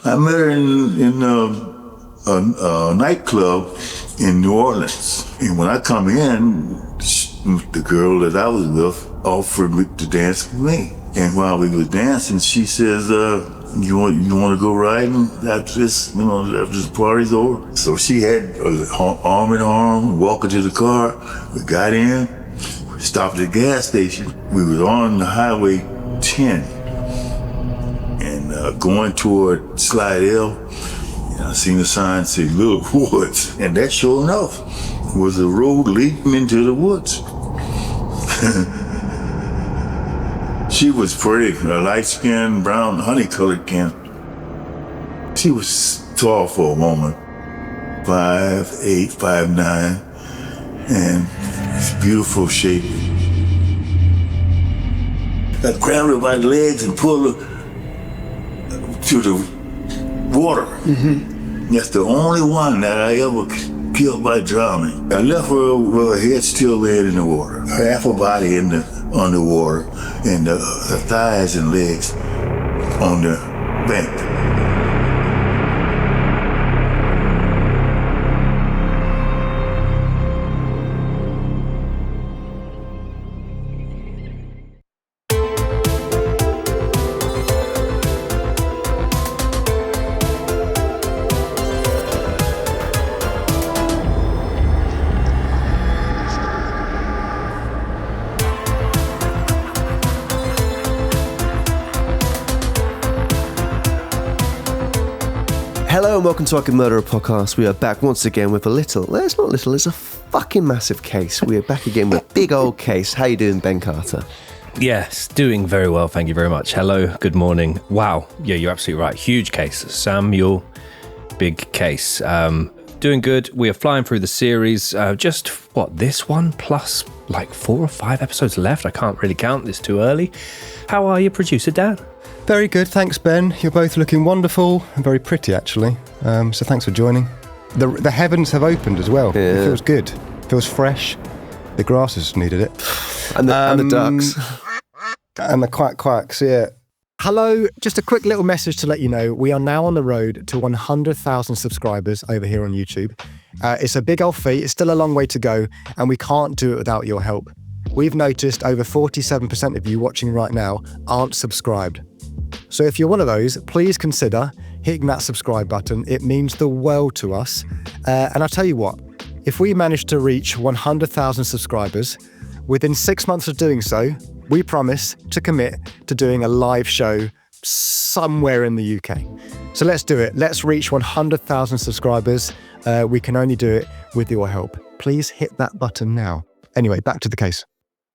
I met her in a nightclub in New Orleans. And when I come in, the girl that I was with offered me to dance with me. And while we were dancing, she says, you want to go riding after this, after this party's over? So she had arm in arm, walking to the car. We got in, stopped at the gas station. We was on the Highway 10 and going toward Slide L. And I seen the sign say Little Woods, and that sure enough was a road leading into the woods. She was pretty, a light-skinned, brown, honey-colored can. She was tall for a woman, 5'8", 5'9", and beautiful shape. I grabbed her by the legs and pulled her to the water. Mm-hmm. That's the only one that I ever killed by drowning. I left her with her head still laying in the water, half her body in the underwater, and her thighs and legs on the bank. Hello and welcome to I Can Murder a Podcast. We are back once again with it's not little, it's a fucking massive case. We are back again with a big old case. How you doing, Ben Carter? Yes, doing very well, thank you very much. Hello, good morning. Wow, yeah, you're absolutely right. Huge case. Samuel, big case. Doing good. We are flying through the series. This one plus like 4 or 5 episodes left. I can't really count, it's too early. How are you, producer Dan? Very good, thanks Ben. You're both looking wonderful and very pretty actually. So thanks for joining. The heavens have opened as well. Yeah. It feels good. It feels fresh. The grasses needed it. And the ducks. And the quacks, yeah. Hello, just a quick little message to let you know we are now on the road to 100,000 subscribers over here on YouTube. It's a big old feat, it's still a long way to go, and we can't do it without your help. We've noticed over 47% of you watching right now aren't subscribed. So if you're one of those, please consider hitting that subscribe button. It means the world to us. And I'll tell you what, if we manage to reach 100,000 subscribers, within 6 months of doing so, we promise to commit to doing a live show somewhere in the UK. So let's do it. Let's reach 100,000 subscribers. We can only do it with your help. Please hit that button now. Anyway, back to the case.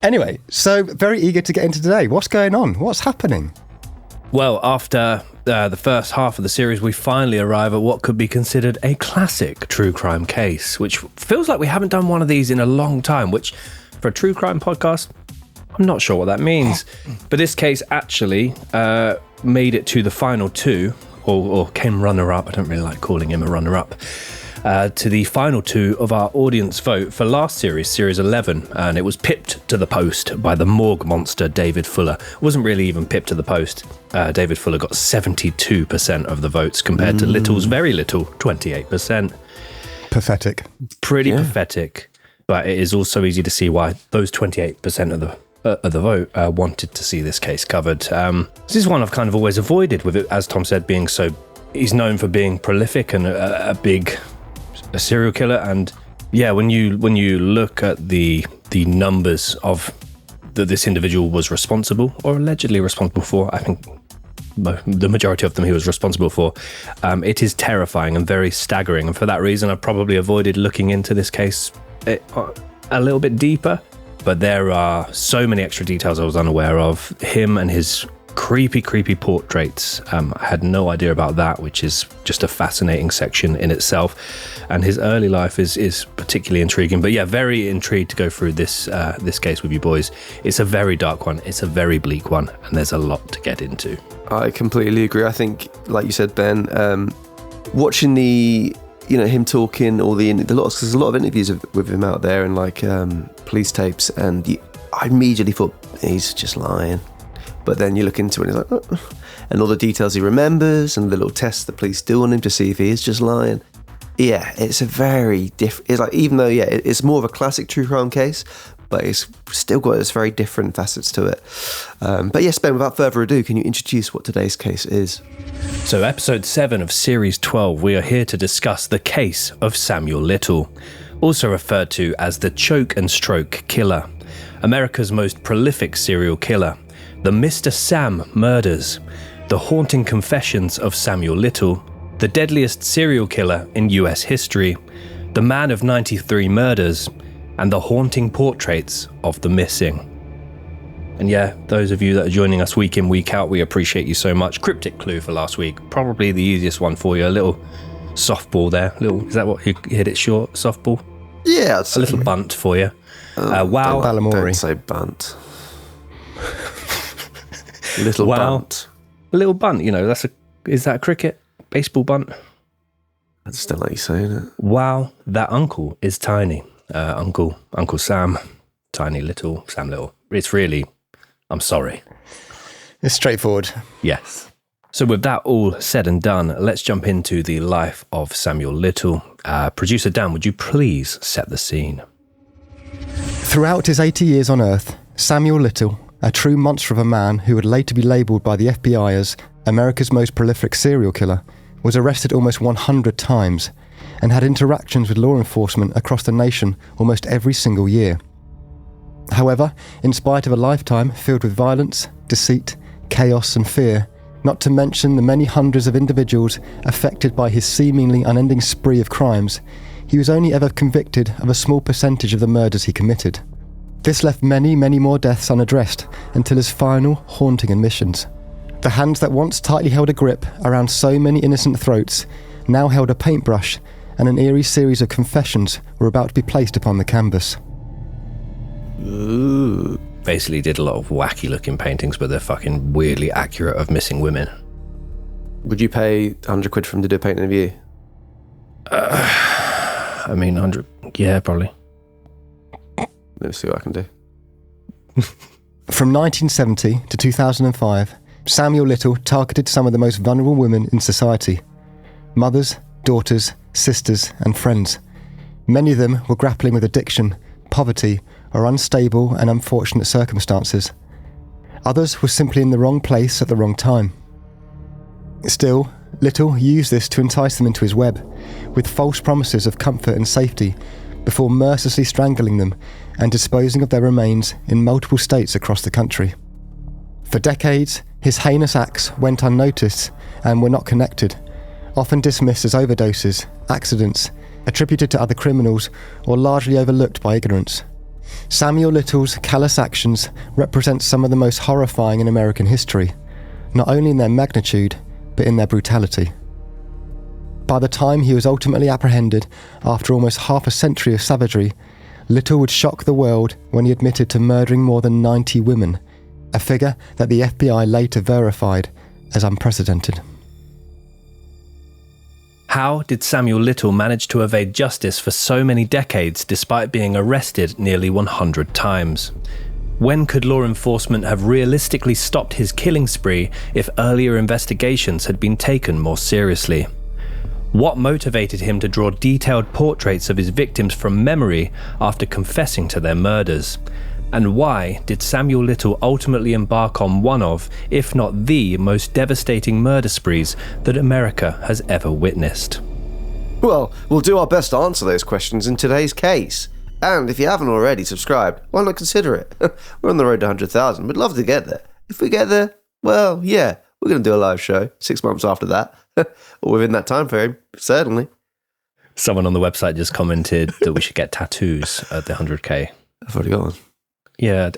Anyway, so very eager to get into today. What's going on? What's happening? Well, after the first half of the series, we finally arrive at what could be considered a classic true crime case, which feels like we haven't done one of these in a long time, which for a true crime podcast, I'm not sure what that means. But this case actually made it to the final two, or came runner-up. I don't really like calling him a runner-up. To the final two of our audience vote for last series, Series 11, and it was pipped to the post by the morgue monster David Fuller. It wasn't really even pipped to the post. David Fuller got 72% of the votes compared to Little's very little, 28%. Pathetic. Pretty pathetic, but it is also easy to see why those 28% of the vote wanted to see this case covered. This is one I've kind of always avoided, with it, as Tom said, being so... He's known for being prolific and a serial killer, and yeah, when you look at the numbers of that this individual was responsible or allegedly responsible for, I think the majority of them he was responsible for, it is terrifying and very staggering, and for that reason I probably avoided looking into this case a little bit deeper. But there are so many extra details I was unaware of. Him and his creepy portraits. I had no idea about that, which is just a fascinating section in itself. And his early life is particularly intriguing. But yeah, very intrigued to go through this case with you boys. It's a very dark one. It's a very bleak one. And there's a lot to get into. I completely agree. I think, like you said, Ben, watching him talking, because there's a lot of interviews with him out there and police tapes, and I immediately thought he's just lying. But then you look into it and it's like, oh. And all the details he remembers and the little tests the police do on him to see if he is just lying. Yeah, it's a very different, it's like, even though, yeah, it's more of a classic true crime case, but it's still got its very different facets to it. But yes, Ben, without further ado, can you introduce what today's case is? So episode 7 of series 12, we are here to discuss the case of Samuel Little, also referred to as the choke and stroke killer, America's most prolific serial killer, the Mr. Sam murders, the haunting confessions of Samuel Little, the deadliest serial killer in US history, the man of 93 murders, and the haunting portraits of the missing. And yeah, those of you that are joining us week in, week out, we appreciate you so much. Cryptic clue for last week, probably the easiest one for you. A little softball there. Is that what you hit it short? Softball? Yeah, a little bunt for you. Wow. Don't say bunt. Little bunt. A little bunt, is that a cricket? Baseball bunt? I just don't like you saying it. Wow, that uncle is tiny. Uncle Sam, tiny little, Sam Little. It's really, I'm sorry. It's straightforward. Yes. So with that all said and done, let's jump into the life of Samuel Little. Producer Dan, would you please set the scene? Throughout his 80 years on Earth, Samuel Little, a true monster of a man who would later be labelled by the FBI as America's most prolific serial killer, was arrested almost 100 times and had interactions with law enforcement across the nation almost every single year. However, in spite of a lifetime filled with violence, deceit, chaos and fear, not to mention the many hundreds of individuals affected by his seemingly unending spree of crimes, he was only ever convicted of a small percentage of the murders he committed. This left many, many more deaths unaddressed until his final haunting admissions. The hands that once tightly held a grip around so many innocent throats now held a paintbrush, and an eerie series of confessions were about to be placed upon the canvas. Ooh. Basically did a lot of wacky looking paintings, but they're fucking weirdly accurate of missing women. Would you pay 100 quid for him to do a painting of you? 100, yeah, probably. Let me see what I can do. From 1970 to 2005, Samuel Little targeted some of the most vulnerable women in society. Mothers, daughters, sisters and friends. Many of them were grappling with addiction, poverty or unstable and unfortunate circumstances. Others were simply in the wrong place at the wrong time. Still, Little used this to entice them into his web, with false promises of comfort and safety, before mercilessly strangling them and disposing of their remains in multiple states across the country. For decades, his heinous acts went unnoticed and were not connected, often dismissed as overdoses, accidents, attributed to other criminals, or largely overlooked by ignorance. Samuel Little's callous actions represent some of the most horrifying in American history, not only in their magnitude, but in their brutality. By the time he was ultimately apprehended, after almost half a century of savagery, Little would shock the world when he admitted to murdering more than 90 women, a figure that the FBI later verified as unprecedented. How did Samuel Little manage to evade justice for so many decades despite being arrested nearly 100 times? When could law enforcement have realistically stopped his killing spree if earlier investigations had been taken more seriously? What motivated him to draw detailed portraits of his victims from memory after confessing to their murders? And why did Samuel Little ultimately embark on one of, if not the most devastating murder sprees that America has ever witnessed? Well, we'll do our best to answer those questions in today's case. And if you haven't already subscribed, why not consider it? We're on the road to 100,000. We'd love to get there. If we get there, well, yeah, we're going to do a live show 6 months after that. Or within that time frame, certainly. Someone on the website just commented that we should get tattoos at the 100k. I've already got one. Yeah.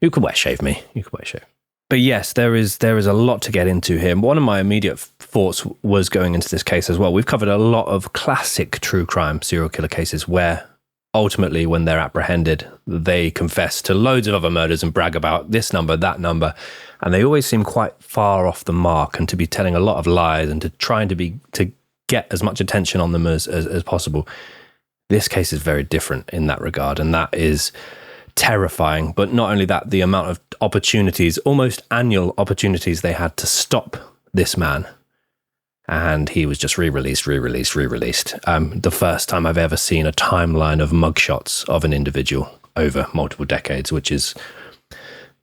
You could wear shave me. You could wear shave. But yes, there is a lot to get into here. One of my immediate thoughts was going into this case as well. We've covered a lot of classic true crime serial killer cases where ultimately when they're apprehended, they confess to loads of other murders and brag about this number, that number. And they always seem quite far off the mark and to be telling a lot of lies and to trying to get as much attention on them as possible. This case is very different in that regard, and that is terrifying. But not only that, the amount of opportunities, almost annual opportunities they had to stop this man. And he was just re-released. The first time I've ever seen a timeline of mugshots of an individual over multiple decades, which is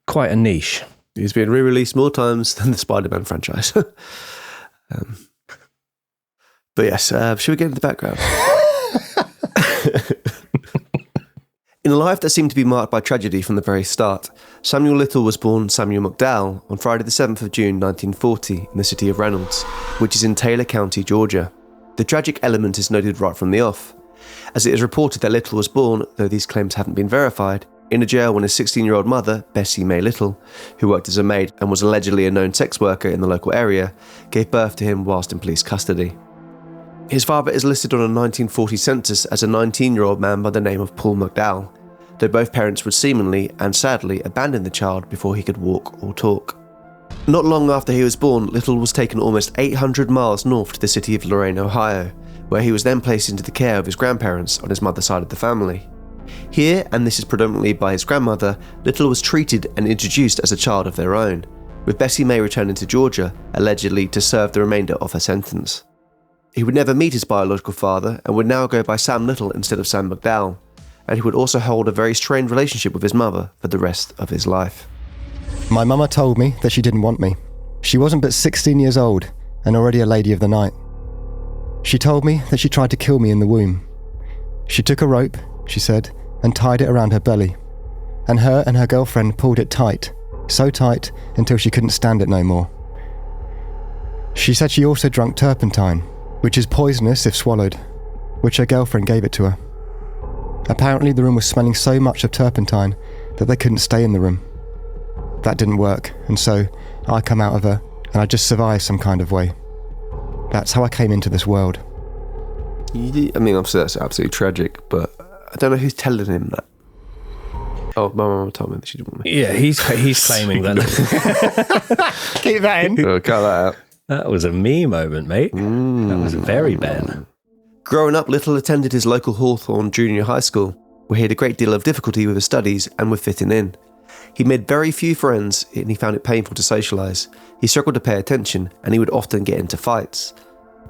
quite a niche. He's been re-released more times than the Spider-Man franchise. But yes, should we get into the background? In a life that seemed to be marked by tragedy from the very start, Samuel Little was born Samuel McDowell on Friday the 7th of June 1940 in the city of Reynolds, which is in Taylor County, Georgia. The tragic element is noted right from the off, as it is reported that Little was born, though these claims haven't been verified, in a jail when his 16-year-old mother, Bessie May Little, who worked as a maid and was allegedly a known sex worker in the local area, gave birth to him whilst in police custody. His father is listed on a 1940 census as a 19-year-old man by the name of Paul McDowell, though both parents would seemingly and sadly abandon the child before he could walk or talk. Not long after he was born, Little was taken almost 800 miles north to the city of Lorain, Ohio, where he was then placed into the care of his grandparents on his mother's side of the family. Here, and this is predominantly by his grandmother, Little was treated and introduced as a child of their own, with Bessie May returning to Georgia, allegedly to serve the remainder of her sentence. He would never meet his biological father and would now go by Sam Little instead of Sam McDowell, and he would also hold a very strained relationship with his mother for the rest of his life. My mama told me that she didn't want me. She wasn't but 16 years old and already a lady of the night. She told me that she tried to kill me in the womb. She took a rope, she said, and tied it around her belly, and her girlfriend pulled it tight, so tight until she couldn't stand it no more. She said she also drank turpentine, which is poisonous if swallowed, which her girlfriend gave it to her. Apparently the room was smelling so much of turpentine that they couldn't stay in the room. That didn't work, and so I come out of her and I just survived some kind of way. That's how I came into this world. I mean, obviously that's absolutely tragic, but I don't know who's telling him that. Oh, my mum told me that she didn't want me. Yeah, he's claiming that. Keep that in. Oh, cut that out. That was a me moment, mate. That was very Ben. Growing up, Little attended his local Hawthorne Junior High School, where he had a great deal of difficulty with his studies and with fitting in. He made very few friends and he found it painful to socialise. He struggled to pay attention and he would often get into fights.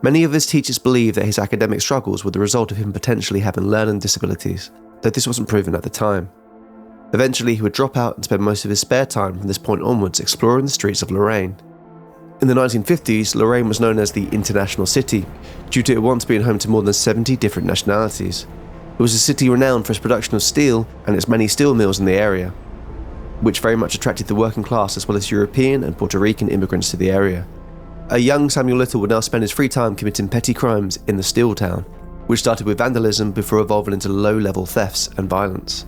Many of his teachers believed that his academic struggles were the result of him potentially having learning disabilities, though this wasn't proven at the time. Eventually, he would drop out and spend most of his spare time from this point onwards exploring the streets of Lorain. In the 1950s, Lorain was known as the International City, due to it once being home to more than 70 different nationalities. It was a city renowned for its production of steel and its many steel mills in the area, which very much attracted the working class as well as European and Puerto Rican immigrants to the area. A young Samuel Little would now spend his free time committing petty crimes in the steel town, which started with vandalism before evolving into low-level thefts and violence.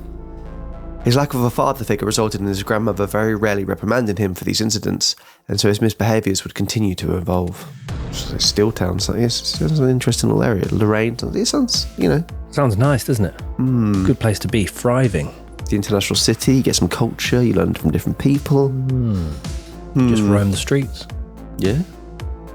His lack of a father figure resulted in his grandmother very rarely reprimanding him for these incidents, and so his misbehaviours would continue to evolve. Steel town, so yes, it sounds an interesting little area. Lorain, it sounds, Sounds nice, doesn't it? Good place to be, thriving. The international city, you get some culture, you learn from different people. Just roam the streets. Yeah.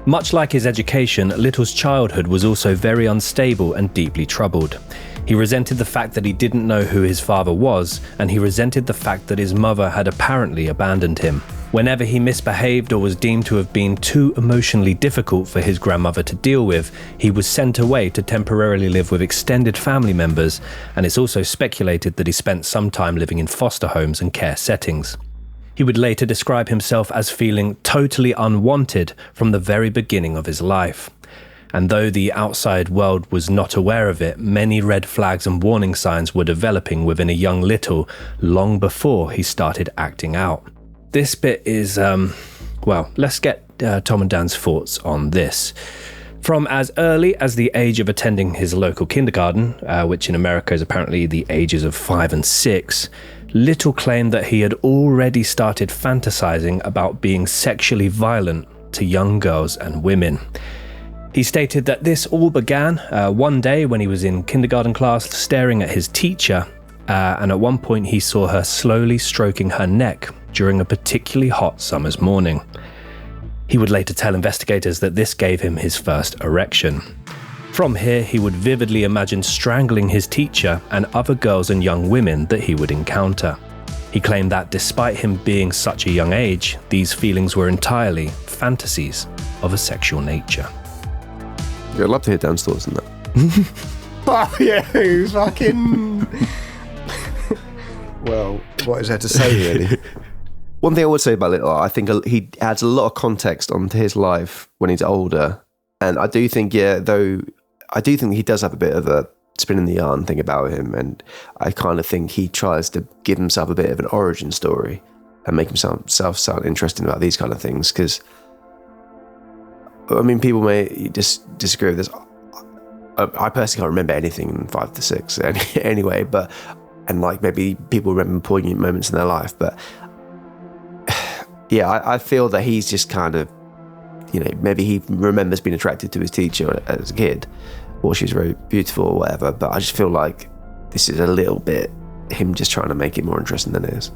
Much like his education, Little's childhood was also very unstable and deeply troubled. He resented the fact that he didn't know who his father was, and he resented the fact that his mother had apparently abandoned him. Whenever he misbehaved or was deemed to have been too emotionally difficult for his grandmother to deal with, he was sent away to temporarily live with extended family members, and it's also speculated that he spent some time living in foster homes and care settings. He would later describe himself as feeling totally unwanted from the very beginning of his life. And though the outside world was not aware of it, many red flags and warning signs were developing within a young Little long before he started acting out. This bit is, let's get Tom and Dan's thoughts on this. From as early as the age of attending his local kindergarten, which in America is apparently the ages of 5 and 6, Little claimed that he had already started fantasizing about being sexually violent to young girls and women. He stated that this all began one day when he was in kindergarten class staring at his teacher, and at one point he saw her slowly stroking her neck during a particularly hot summer's morning. He would later tell investigators that this gave him his first erection. From here, he would vividly imagine strangling his teacher and other girls and young women that he would encounter. He claimed that despite him being such a young age, these feelings were entirely fantasies of a sexual nature. I'd love to hear Dan's thoughts on that. Oh, yeah, who's fucking... Well, what is there to say, really? One thing I would say about Little, I think he adds a lot of context onto his life when he's older. And I do think, I do think he does have a bit of a spin in the yarn thing about him. And I kind of think he tries to give himself a bit of an origin story and make himself sound interesting about these kind of things. Because, I mean, people may just disagree with this. I personally can't remember anything in 5 to 6 anyway, and like maybe people remember poignant moments in their life, but yeah, I feel that he's just kind of, maybe he remembers being attracted to his teacher as a kid, or she was very beautiful or whatever, but I just feel like this is a little bit him just trying to make it more interesting than it is.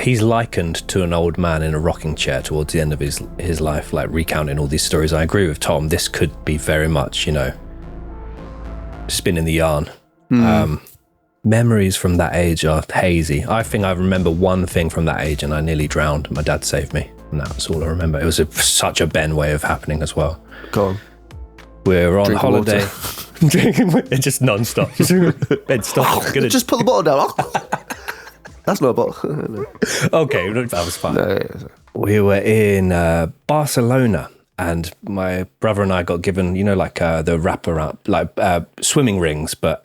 He's likened to an old man in a rocking chair towards the end of his life, like recounting all these stories. I agree with Tom. This could be very much, spinning the yarn. Memories from that age are hazy. I think I remember one thing from that age and I nearly drowned. My dad saved me, and that's all I remember. It was such a Ben way of happening as well. Go on. We're on Drinking holiday. Drinking it's just non-stop. Ben, stop. Just put the bottle down. That's not a bottle. Okay, that was fine. No, We were in Barcelona, and my brother and I got given, the wraparound, swimming rings, but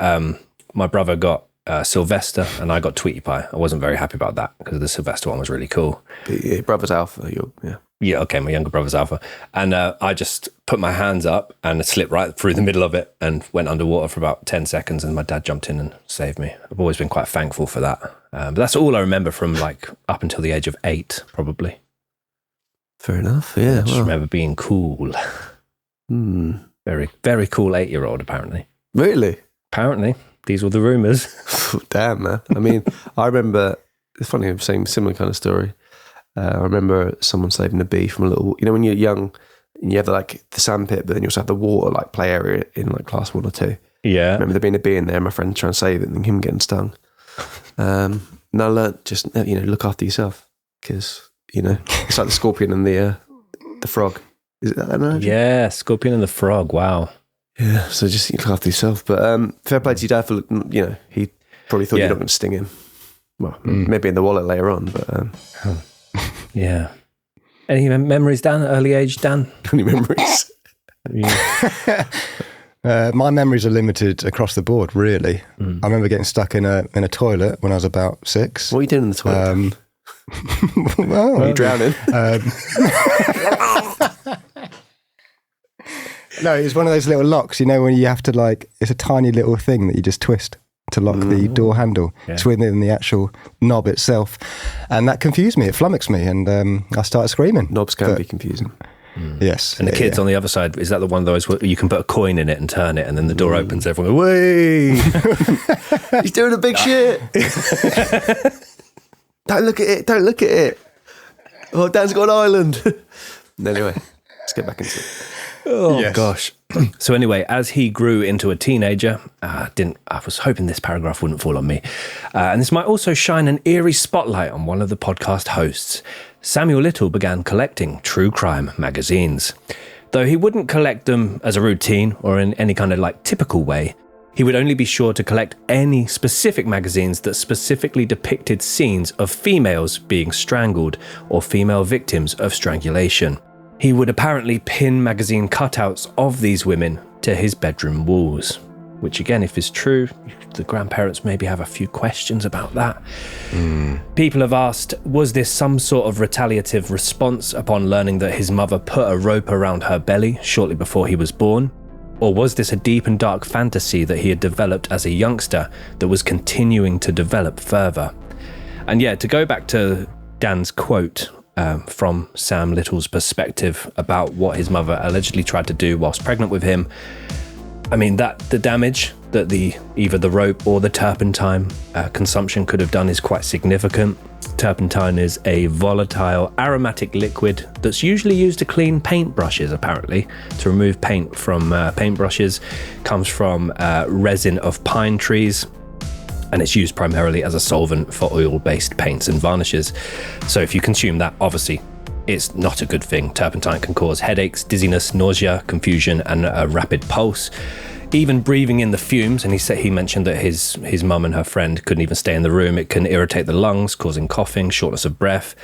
my brother got Sylvester and I got Tweety Pie. I wasn't very happy about that because the Sylvester one was really cool. Your brother's Alpha, yeah. Yeah, okay, my younger brother's Alpha. And I just put my hands up and slipped right through the middle of it and went underwater for about 10 seconds, and my dad jumped in and saved me. I've always been quite thankful for that. But that's all I remember from up until the age of 8, probably. Fair enough, yeah. I just remember being cool. Very, very cool 8-year-old, apparently. Really? Apparently. These were the rumours. Damn, man. I mean, I remember, it's funny, I'm saying a similar kind of story. I remember someone saving a bee from a little, when you're young and you have the sandpit, but then you also have the water play area in class 1 or 2. Yeah. I remember there being a bee in there, my friend trying to save it and him getting stung. And I learnt just, look after yourself because, it's like the scorpion and the frog. Is it that analogy? Yeah, scorpion and the frog. Wow. Yeah, so just look after yourself. But fair play to your dad for, he probably thought you're not going to sting him. Well, maybe in the wallet later on, but... Yeah. Any memories, Dan? Early age, Dan? Any memories? Yeah. My memories are limited across the board, really. I remember getting stuck in a toilet when I was about 6. What are you doing in the toilet? Well, are you drowning? No, it's one of those little locks, when you have to it's a tiny little thing that you just twist to lock the door handle. Yeah. It's within the actual knob itself. And that confused me. It flummoxed me. And I started screaming. Knobs can be confusing. Yes. And the kids on the other side, is that the one of those where you can put a coin in it and turn it and then the door opens, everyone goes, "Way!" He's doing a big shit. Don't look at it. Oh, Dan's got an island. Anyway, let's get back into it. Oh, yes. Gosh. So anyway, as he grew into a teenager, I was hoping this paragraph wouldn't fall on me. And this might also shine an eerie spotlight on one of the podcast hosts. Samuel Little began collecting true crime magazines. Though he wouldn't collect them as a routine or in any kind of typical way, he would only be sure to collect any specific magazines that specifically depicted scenes of females being strangled or female victims of strangulation. He would apparently pin magazine cutouts of these women to his bedroom walls, which again, if it's true, the grandparents maybe have a few questions about that. People have asked, was this some sort of retaliative response upon learning that his mother put a rope around her belly shortly before he was born? Or was this a deep and dark fantasy that he had developed as a youngster that was continuing to develop further? And yeah, to go back to Dan's quote, from Sam Little's perspective about what his mother allegedly tried to do whilst pregnant with him. I mean, the damage that either the rope or the turpentine consumption could have done is quite significant. Turpentine is a volatile aromatic liquid that's usually used to clean paintbrushes, apparently, to remove paint from paintbrushes. Comes from resin of pine trees, and it's used primarily as a solvent for oil-based paints and varnishes. So if you consume that, obviously, it's not a good thing. Turpentine can cause headaches, dizziness, nausea, confusion, and a rapid pulse. Even breathing in the fumes, and he mentioned that his mum and her friend couldn't even stay in the room. It can irritate the lungs, causing coughing, shortness of breath.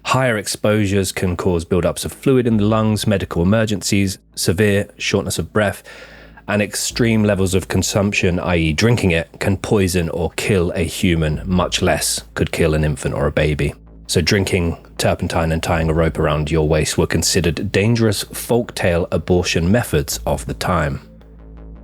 Higher exposures can cause buildups of fluid in the lungs, medical emergencies, severe shortness of breath, and extreme levels of consumption, i.e. drinking it, can poison or kill a human, much less could kill an infant or a baby. So drinking turpentine and tying a rope around your waist were considered dangerous folktale abortion methods of the time.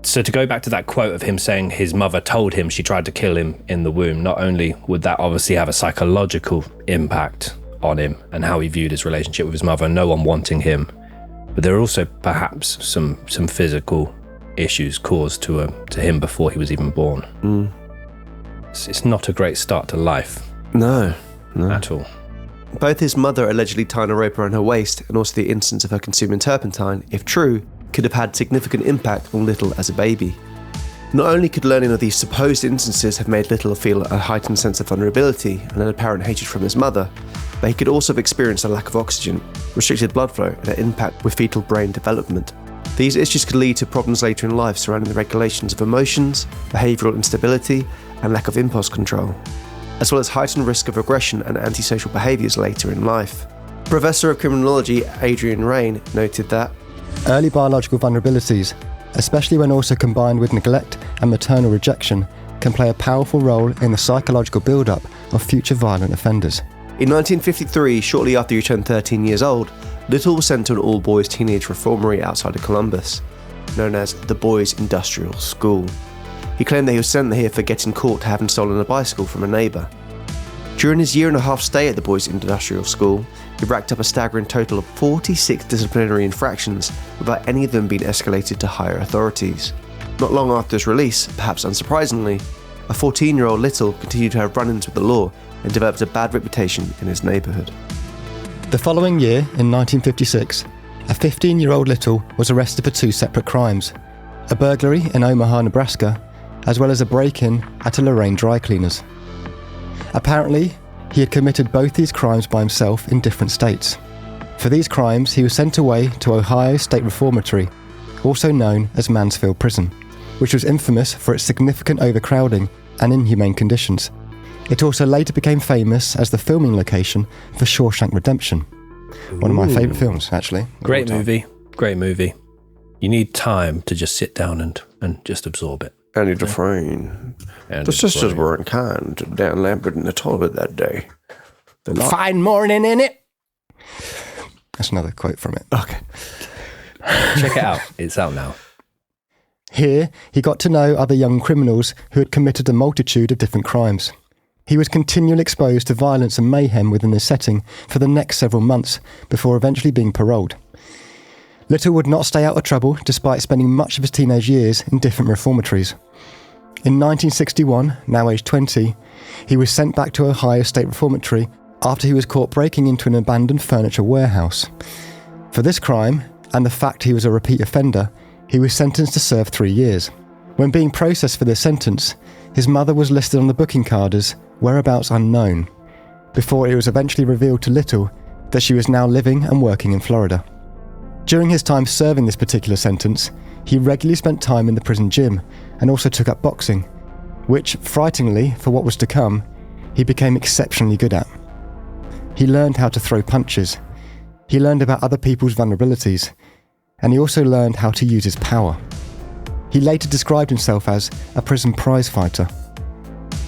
So to go back to that quote of him saying his mother told him she tried to kill him in the womb, not only would that obviously have a psychological impact on him and how he viewed his relationship with his mother, no one wanting him, but there are also perhaps some physical issues caused to him before he was even born. It's not a great start to life. No. At all. Both his mother allegedly tying a rope around her waist and also the instance of her consuming turpentine, if true, could have had significant impact on Little as a baby. Not only could learning of these supposed instances have made Little feel a heightened sense of vulnerability and an apparent hatred from his mother, but he could also have experienced a lack of oxygen, restricted blood flow, and an impact with fetal brain development. These issues could lead to problems later in life surrounding the regulations of emotions, behavioural instability, and lack of impulse control, as well as heightened risk of aggression and antisocial behaviours later in life. Professor of Criminology Adrian Rain noted that early biological vulnerabilities, especially when also combined with neglect and maternal rejection, can play a powerful role in the psychological build-up of future violent offenders. In 1953, shortly after he turned 13 years old, Little was sent to an all-boys teenage reformatory outside of Columbus, known as the Boys' Industrial School. He claimed that he was sent here for getting caught having stolen a bicycle from a neighbour. During his year-and-a-half stay at the Boys' Industrial School, he racked up a staggering total of 46 disciplinary infractions, without any of them being escalated to higher authorities. Not long after his release, perhaps unsurprisingly, a 14-year-old Little continued to have run-ins with the law and developed a bad reputation in his neighbourhood. The following year, in 1956, a 15-year-old Little was arrested for two separate crimes: a burglary in Omaha, Nebraska, as well as a break-in at a Lorraine dry cleaners. Apparently, he had committed both these crimes by himself in different states. For these crimes, he was sent away to Ohio State Reformatory, also known as Mansfield Prison, which was infamous for its significant overcrowding and inhumane conditions. It also later became famous as the filming location for Shawshank Redemption. One of my favourite films, actually. Great movie. You need time to just sit down and just absorb it. Andy Dufresne. The sisters weren't kind to Dan Lambert in the toilet that day. Fine morning in it. That's another quote from it. Okay. Check it out. It's out now. Here, he got to know other young criminals who had committed a multitude of different crimes. He was continually exposed to violence and mayhem within this setting for the next several months before eventually being paroled. Little would not stay out of trouble despite spending much of his teenage years in different reformatories. In 1961, now aged 20, he was sent back to Ohio State Reformatory after he was caught breaking into an abandoned furniture warehouse. For this crime, and the fact he was a repeat offender, he was sentenced to serve 3 years. When being processed for this sentence, his mother was listed on the booking card as whereabouts unknown, before it was eventually revealed to Little that she was now living and working in Florida. During his time serving this particular sentence, he regularly spent time in the prison gym and also took up boxing, which, frighteningly for what was to come, he became exceptionally good at. He learned how to throw punches, he learned about other people's vulnerabilities, and he also learned how to use his power. He later described himself as a prison prize fighter.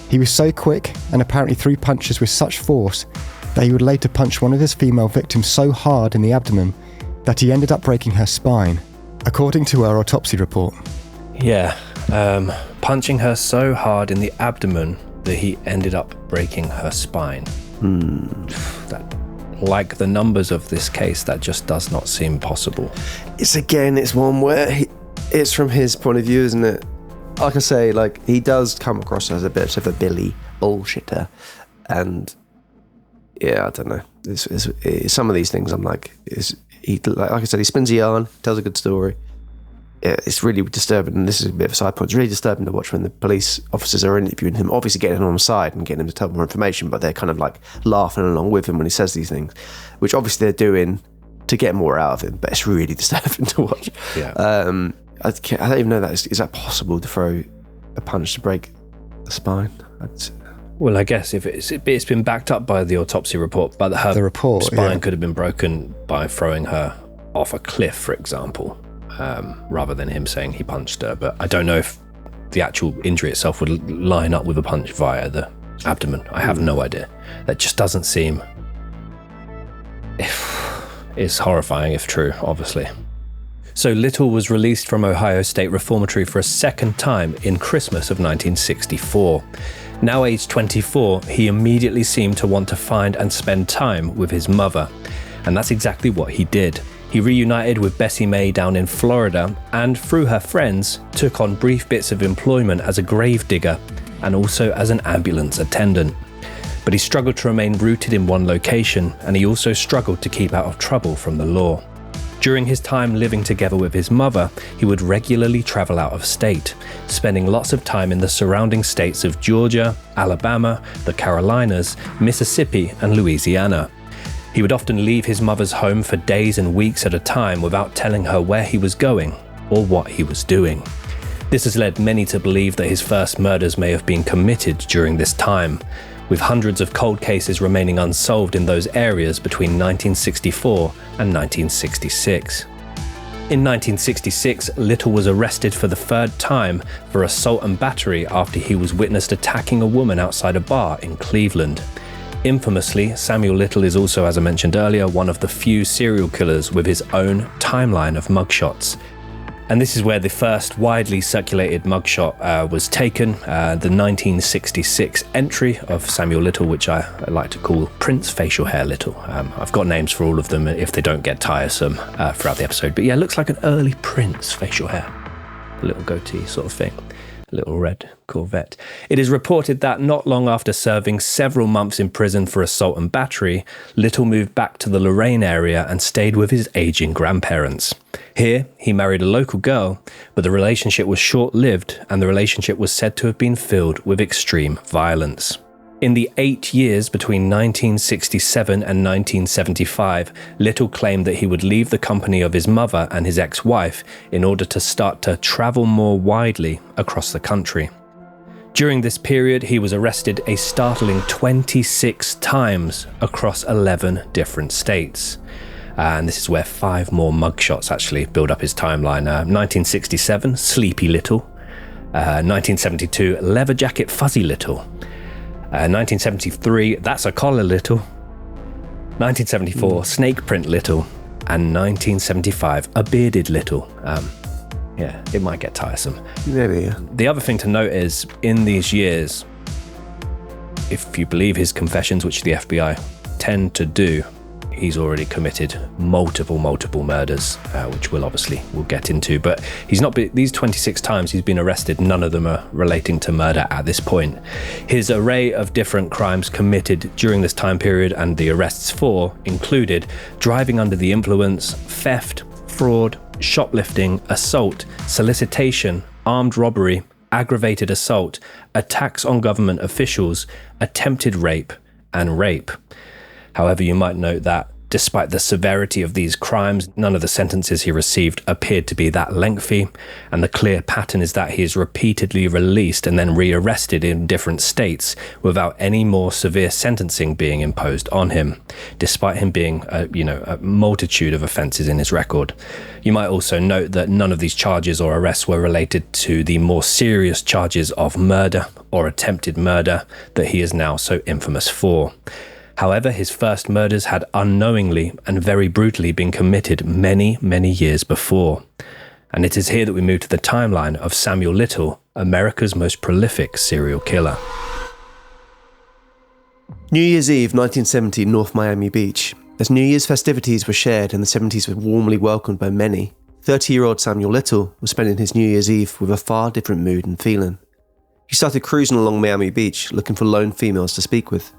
He was so quick and apparently threw punches with such force that he would later punch one of his female victims so hard in the abdomen that he ended up breaking her spine, according to her autopsy report. Yeah, punching her so hard in the abdomen that he ended up breaking her spine. That, like the numbers of this case, that just does not seem possible. It's one where it's from his point of view, isn't it? like I say, like he does come across as a bit of a Billy bullshitter, and yeah, I don't know. It's some of these things I'm like, like I said, he spins a yarn, tells a good story. Yeah, it's really disturbing, and this is a bit of a side point. It's really disturbing to watch when the police officers are interviewing him, obviously getting him on side and getting him to tell more information, but they're kind of like laughing along with him when he says these things, which obviously they're doing to get more out of him, but it's really disturbing to watch. Yeah. I don't even know that. Is that possible to throw a punch to break the spine? Well, I guess if it's been backed up by the autopsy report, but her spine could have been broken by throwing her off a cliff, for example. Rather than him saying he punched her. But I don't know if the actual injury itself would line up with a punch via the abdomen. I have no idea. That just doesn't seem... It's horrifying if true, obviously. So Little was released from Ohio State Reformatory for a second time in Christmas of 1964. Now aged 24, he immediately seemed to want to find and spend time with his mother. And that's exactly what he did. He reunited with Bessie Mae down in Florida and, through her friends, took on brief bits of employment as a grave digger and also as an ambulance attendant. But he struggled to remain rooted in one location, and he also struggled to keep out of trouble from the law. During his time living together with his mother, he would regularly travel out of state, spending lots of time in the surrounding states of Georgia, Alabama, the Carolinas, Mississippi, and Louisiana. He would often leave his mother's home for days and weeks at a time without telling her where he was going or what he was doing. This has led many to believe that his first murders may have been committed during this time, with hundreds of cold cases remaining unsolved in those areas between 1964 and 1966. In 1966, Little was arrested for the third time for assault and battery after he was witnessed attacking a woman outside a bar in Cleveland. Infamously, Samuel Little is also, as I mentioned earlier, one of the few serial killers with his own timeline of mugshots. And this is where the first widely circulated mugshot was taken, the 1966 entry of Samuel Little, which I like to call Prince Facial Hair Little. I've got names for all of them if they don't get tiresome throughout the episode. But yeah, it looks like an early Prince facial hair. A little goatee sort of thing. Little red Corvette. It is reported that not long after serving several months in prison for assault and battery, Little moved back to the Lorraine area and stayed with his aging grandparents. Here, he married a local girl, but the relationship was short-lived, and the relationship was said to have been filled with extreme violence. In the 8 years between 1967 and 1975, Little claimed that he would leave the company of his mother and his ex-wife in order to start to travel more widely across the country. During this period, he was arrested a startling 26 times across 11 different states. And this is where 5 more mugshots actually build up his timeline. 1967, Sleepy Little. 1972, Leather Jacket Fuzzy Little. 1973, That's a Collar Little. 1974, Snake Print Little. And 1975, A Bearded Little. Yeah, it might get tiresome. Maybe, yeah. The other thing to note is, in these years, if you believe his confessions, which the FBI tend to do, he's already committed multiple murders, which we'll get into. But he's not been, these 26 times he's been arrested, none of them are relating to murder at this point. His array of different crimes committed during this time period and the arrests for included driving under the influence, theft, fraud, shoplifting, assault, solicitation, armed robbery, aggravated assault, attacks on government officials, attempted rape, and rape. However, you might note that despite the severity of these crimes, none of the sentences he received appeared to be that lengthy, and the clear pattern is that he is repeatedly released and then rearrested in different states without any more severe sentencing being imposed on him, despite him being a multitude of offences in his record. You might also note that none of these charges or arrests were related to the more serious charges of murder or attempted murder that he is now so infamous for. However, his first murders had unknowingly and very brutally been committed many years before. And it is here that we move to the timeline of Samuel Little, America's most prolific serial killer. New Year's Eve, 1970, North Miami Beach. As New Year's festivities were shared and the 70s were warmly welcomed by many, 30-year-old Samuel Little was spending his New Year's Eve with a far different mood and feeling. He started cruising along Miami Beach looking for lone females to speak with.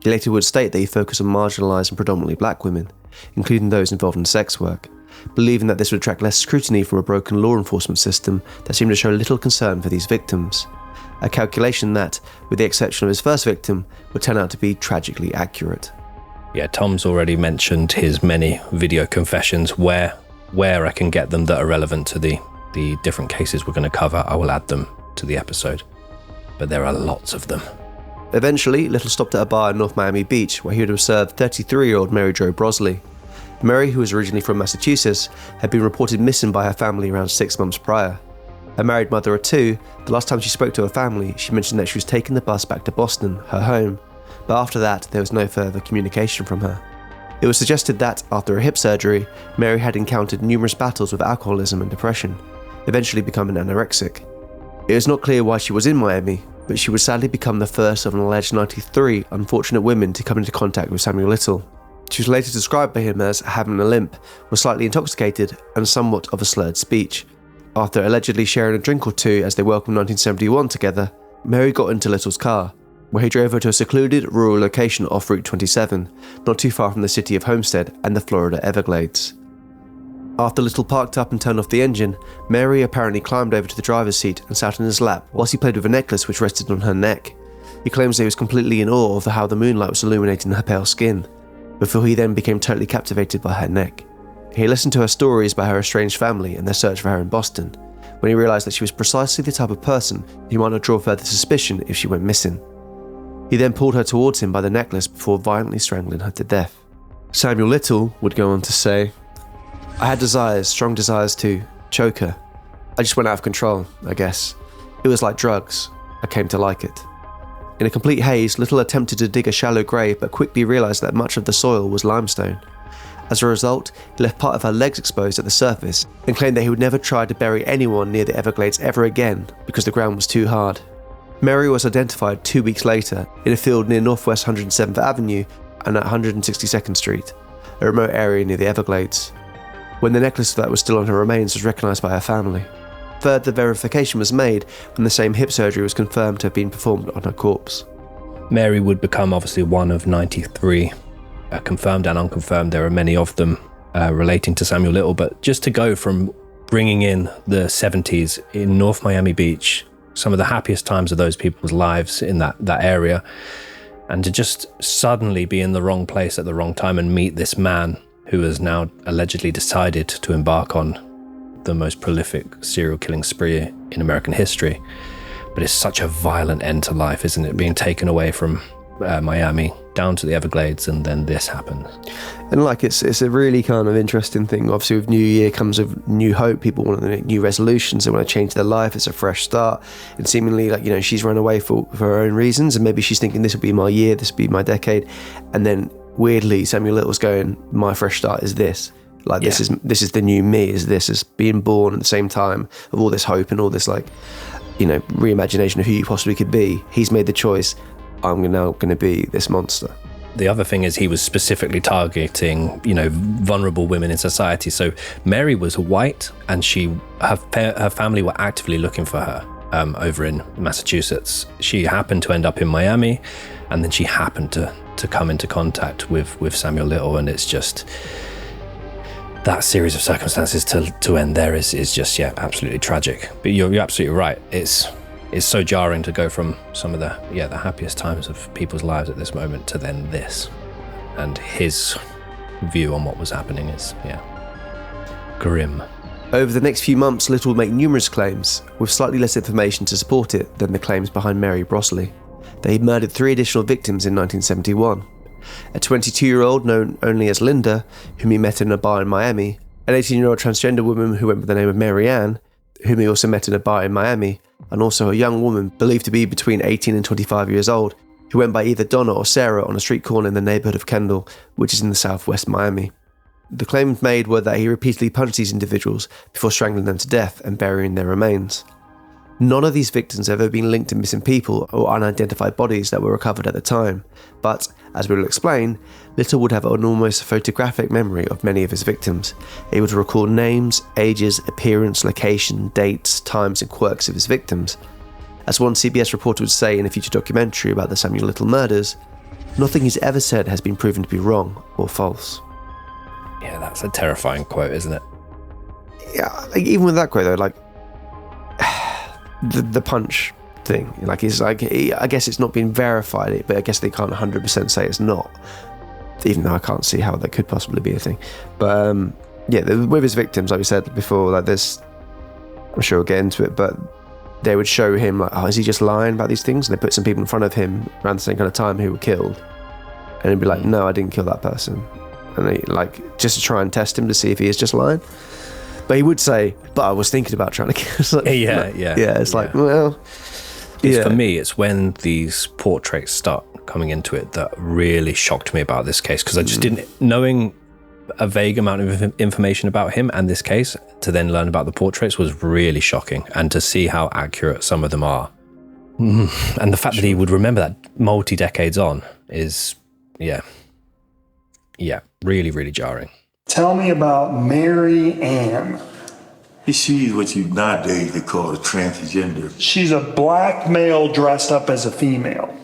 He later would state that he focused on marginalised and predominantly black women, including those involved in sex work, believing that this would attract less scrutiny from a broken law enforcement system that seemed to show little concern for these victims. A calculation that, with the exception of his first victim, would turn out to be tragically accurate. Yeah, Tom's already mentioned his many video confessions. Where I can get them that are relevant to the different cases we're going to cover, I will add them to the episode. But there are lots of them. Eventually, Little stopped at a bar in North Miami Beach where he would observe 33-year-old Mary Jo Brosley. Mary, who was originally from Massachusetts, had been reported missing by her family around 6 months prior. A married mother of two, the last time she spoke to her family, she mentioned that she was taking the bus back to Boston, her home, but after that, there was no further communication from her. It was suggested that, after a hip surgery, Mary had encountered numerous battles with alcoholism and depression, eventually becoming anorexic. It was not clear why she was in Miami, but she would sadly become the first of an alleged 93 unfortunate women to come into contact with Samuel Little. She was later described by him as having a limp, was slightly intoxicated, and somewhat of a slurred speech. After allegedly sharing a drink or two as they welcomed 1971 together, Mary got into Little's car, where he drove her to a secluded rural location off Route 27, not too far from the city of Homestead and the Florida Everglades. After Little parked up and turned off the engine, Mary apparently climbed over to the driver's seat and sat in his lap whilst he played with a necklace which rested on her neck. He claims that he was completely in awe of how the moonlight was illuminating her pale skin, before he then became totally captivated by her neck. He listened to her stories about her estranged family and their search for her in Boston, when he realised that she was precisely the type of person who might not draw further suspicion if she went missing. He then pulled her towards him by the necklace before violently strangling her to death. Samuel Little would go on to say, "I had desires, strong desires to choke her. I just went out of control, I guess. It was like drugs. I came to like it." In a complete haze, Little attempted to dig a shallow grave but quickly realised that much of the soil was limestone. As a result, he left part of her legs exposed at the surface and claimed that he would never try to bury anyone near the Everglades ever again because the ground was too hard. Mary was identified 2 weeks later in a field near Northwest 107th Avenue and at 162nd Street, a remote area near the Everglades, when the necklace that was still on her remains was recognised by her family. Further verification was made when the same hip surgery was confirmed to have been performed on her corpse. Mary would become obviously one of 93, confirmed and unconfirmed. There are many of them relating to Samuel Little, but just to go from bringing in the 70s in North Miami Beach, some of the happiest times of those people's lives in that area, and to just suddenly be in the wrong place at the wrong time and meet this man who has now allegedly decided to embark on the most prolific serial killing spree in American history. But it's such a violent end to life, isn't it? Being taken away from Miami down to the Everglades, and then this happens. And it's a really kind of interesting thing. Obviously, with New Year comes with new hope. People want to make new resolutions. They want to change their life. It's a fresh start. And seemingly, she's run away for her own reasons, and maybe she's thinking this will be my year, this will be my decade. And then weirdly, Samuel Little's going, my fresh start is this. This is the new me. Is being born at the same time of all this hope and all this reimagination of who you possibly could be. He's made the choice. I'm now going to be this monster. The other thing is he was specifically targeting, vulnerable women in society. So Mary was white, and her family were actively looking for her over in Massachusetts. She happened to end up in Miami, and then she happened to come into contact with Samuel Little, and it's just that series of circumstances to end there is just absolutely tragic. But you're absolutely right. It's so jarring to go from some of the happiest times of people's lives at this moment to then this. And his view on what was happening is, grim. Over the next few months, Little would make numerous claims, with slightly less information to support it than the claims behind Mary Brosley. That he'd murdered 3 additional victims in 1971. A 22-year-old known only as Linda, whom he met in a bar in Miami, an 18-year-old transgender woman who went by the name of Mary Ann, whom he also met in a bar in Miami, and also a young woman believed to be between 18 and 25 years old, who went by either Donna or Sarah on a street corner in the neighbourhood of Kendall, which is in the southwest Miami. The claims made were that he repeatedly punched these individuals before strangling them to death and burying their remains. None of these victims have ever been linked to missing people or unidentified bodies that were recovered at the time, but, as we will explain, Little would have an almost photographic memory of many of his victims, able to recall names, ages, appearance, location, dates, times and quirks of his victims. As one CBS reporter would say in a future documentary about the Samuel Little murders, nothing he's ever said has been proven to be wrong or false. Yeah, that's a terrifying quote, isn't it? Yeah, like, even with that quote though, like, the punch thing, like, it's like, I guess it's not been verified, but I guess they can't 100% say it's not, even though I can't see how that could possibly be a thing. But yeah, with his victims, like we said before, like, there's, I'm sure we'll get into it, but they would show him like, oh, is he just lying about these things? And they put some people in front of him around the same kind of time who were killed, and he'd be like, no, I didn't kill that person, and they, like, just to try and test him to see if he is just lying. But he would say, but I was thinking about trying to kill. Like, Yeah. It's like, well, For me, it's when these portraits start coming into it that really shocked me about this case, because I just didn't, knowing a vague amount of information about him and this case, to then learn about the portraits was really shocking, and to see how accurate some of them are. And the fact that he would remember that multi-decades on is, really, really jarring. Tell me about Mary Ann. She's what you nowadays they call a transgender. She's a black male dressed up as a female.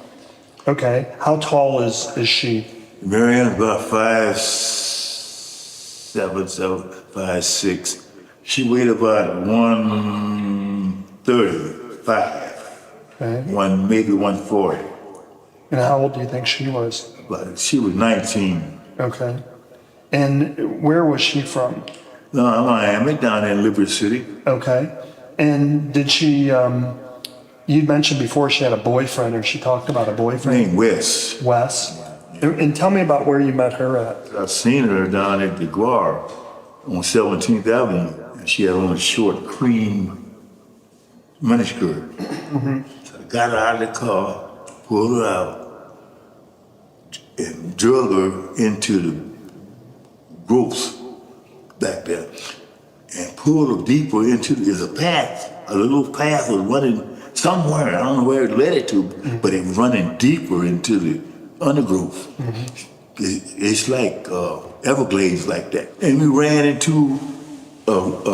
Okay. How tall is she? Marianne's about 5'7", 5'6". She weighed about 135. Okay. Maybe 140. And how old do you think she was? But she was 19. Okay. And where was she from? No, Miami, down in Liberty City. Okay. And did she, you'd mentioned before she had a boyfriend, or she talked about a boyfriend? Named Wes. Wes. And tell me about where you met her at. I seen her down at the Guar on 17th Avenue. And she had on a short cream miniskirt. So I got her out of the car, pulled her out, and drug her into the groups back there, and pulled her deeper into there's a path, a little path was running somewhere. I don't know where it led it to, but it was running deeper into the undergrowth. It's like Everglades like that. And we ran into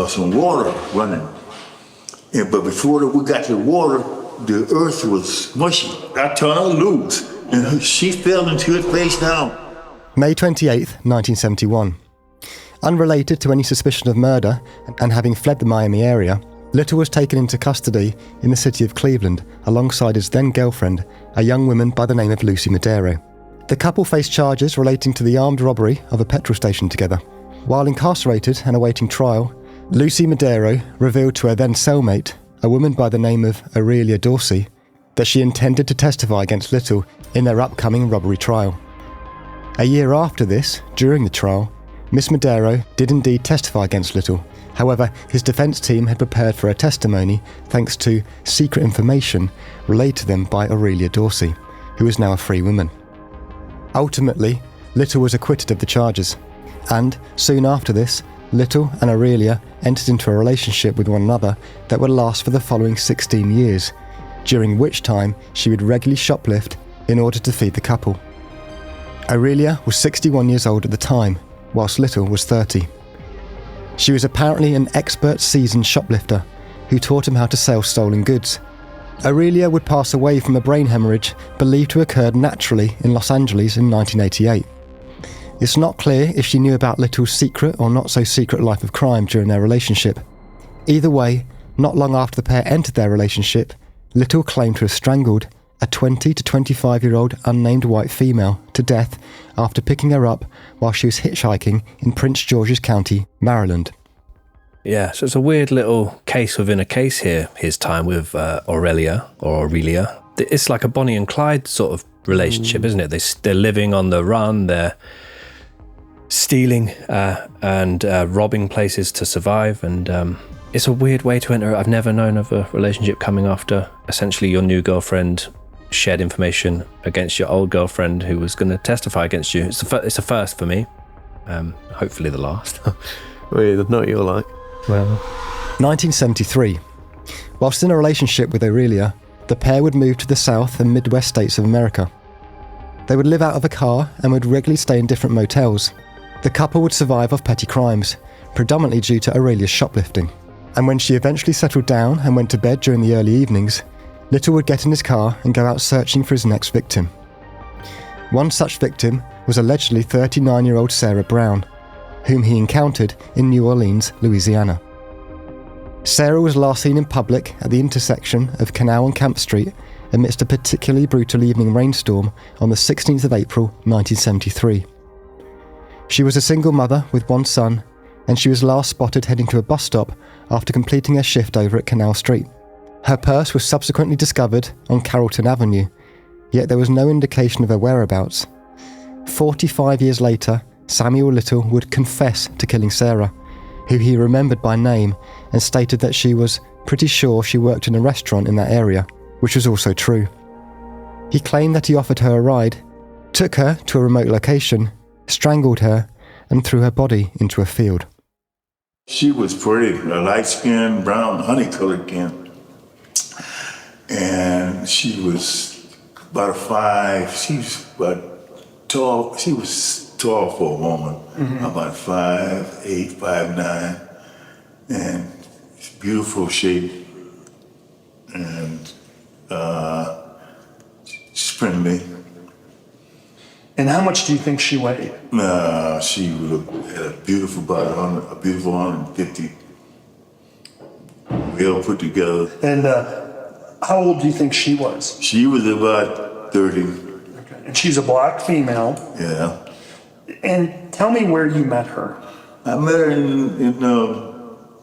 some water running. But before we got to the water, the earth was mushy. I turned her loose, and she fell into it face down. May 28th, 1971. Unrelated to any suspicion of murder and having fled the Miami area, Little was taken into custody in the city of Cleveland alongside his then-girlfriend, a young woman by the name of Lucy Madero. The couple faced charges relating to the armed robbery of a petrol station together. While incarcerated and awaiting trial, Lucy Madero revealed to her then cellmate, a woman by the name of Aurelia Dorsey, that she intended to testify against Little in their upcoming robbery trial. A year after this, during the trial, Miss Madero did indeed testify against Little. However, his defence team had prepared for her testimony thanks to secret information relayed to them by Aurelia Dorsey, who is now a free woman. Ultimately, Little was acquitted of the charges, and soon after this, Little and Aurelia entered into a relationship with one another that would last for the following 16 years, during which time she would regularly shoplift in order to feed the couple. Aurelia was 61 years old at the time, whilst Little was 30. She was apparently an expert seasoned shoplifter who taught him how to sell stolen goods. Aurelia would pass away from a brain hemorrhage believed to have occurred naturally in Los Angeles in 1988. It's not clear if she knew about Little's secret or not so secret life of crime during their relationship. Either way, not long after the pair entered their relationship, Little claimed to have strangled a 20 to 25-year-old unnamed white female to death after picking her up while she was hitchhiking in Prince George's County, Maryland. Yeah, so it's a weird little case within a case here, his time with Aurelia. It's like a Bonnie and Clyde sort of relationship, isn't it? They're living on the run, they're stealing and robbing places to survive, and it's a weird way to enter. I've never known of a relationship coming after essentially your new girlfriend shared information against your old girlfriend who was going to testify against you. It's a first for me. Hopefully the last. Well, not you're like. Well, 1973. Whilst in a relationship with Aurelia, the pair would move to the South and Midwest states of America. They would live out of a car and would regularly stay in different motels. The couple would survive off petty crimes, predominantly due to Aurelia's shoplifting. And when she eventually settled down and went to bed during the early evenings, Little would get in his car and go out searching for his next victim. One such victim was allegedly 39-year-old Sarah Brown, whom he encountered in New Orleans, Louisiana. Sarah was last seen in public at the intersection of Canal and Camp Street amidst a particularly brutal evening rainstorm on the 16th of April 1973. She was a single mother with one son, and she was last spotted heading to a bus stop after completing her shift over at Canal Street. Her purse was subsequently discovered on Carrollton Avenue, yet there was no indication of her whereabouts. 45 years later, Samuel Little would confess to killing Sarah, who he remembered by name and stated that she was pretty sure she worked in a restaurant in that area, which was also true. He claimed that he offered her a ride, took her to a remote location, strangled her, and threw her body into a field. She was pretty, a light-skinned, brown, honey-colored skin. And she was about she was tall for a woman, about 5'8", 5'9", and beautiful shape, and she's friendly. And how much do you think she weighed? She had a beautiful body, a beautiful 150, well put together. And how old do you think she was? She was about 30. Okay. And she's a black female. Yeah. And tell me where you met her. I met her in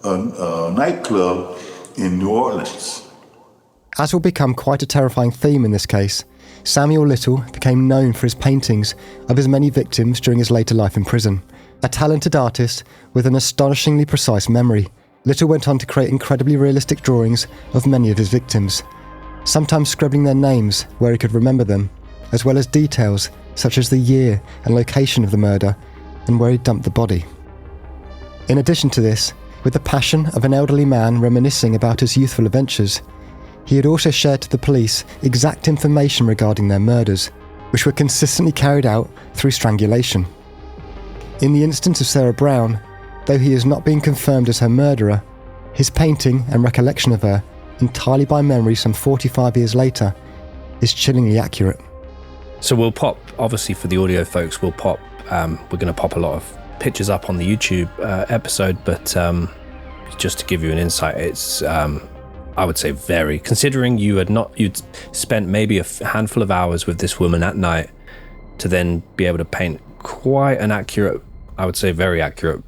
a nightclub in New Orleans. As will become quite a terrifying theme in this case, Samuel Little became known for his paintings of his many victims during his later life in prison. A talented artist with an astonishingly precise memory, Little went on to create incredibly realistic drawings of many of his victims, sometimes scribbling their names where he could remember them, as well as details such as the year and location of the murder and where he dumped the body. In addition to this, with the passion of an elderly man reminiscing about his youthful adventures, he had also shared to the police exact information regarding their murders, which were consistently carried out through strangulation. In the instance of Sarah Brown, though he has not been confirmed as her murderer, his painting and recollection of her, entirely by memory some 45 years later, is chillingly accurate. So we'll pop, obviously for the audio folks, we're going to pop a lot of pictures up on the YouTube episode, but just to give you an insight, it's I would say very, considering you'd spent maybe a handful of hours with this woman at night to then be able to paint quite an accurate, I would say very accurate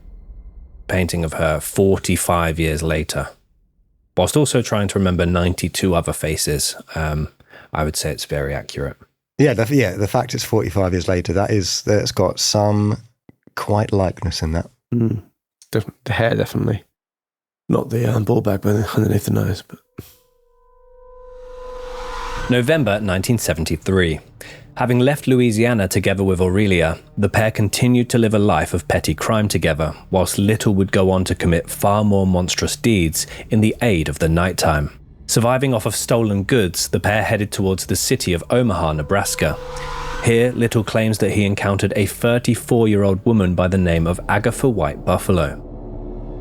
painting of her 45 years later, whilst also trying to remember 92 other faces. I would say it's very accurate. Yeah, the fact it's 45 years later, that's got some quite likeness in that. The hair, definitely. Not the ball bag underneath the nose. But November 1973. Having left Louisiana together with Aurelia, the pair continued to live a life of petty crime together, whilst Little would go on to commit far more monstrous deeds in the aid of the nighttime. Surviving off of stolen goods, the pair headed towards the city of Omaha, Nebraska. Here, Little claims that he encountered a 34-year-old woman by the name of Agatha White Buffalo.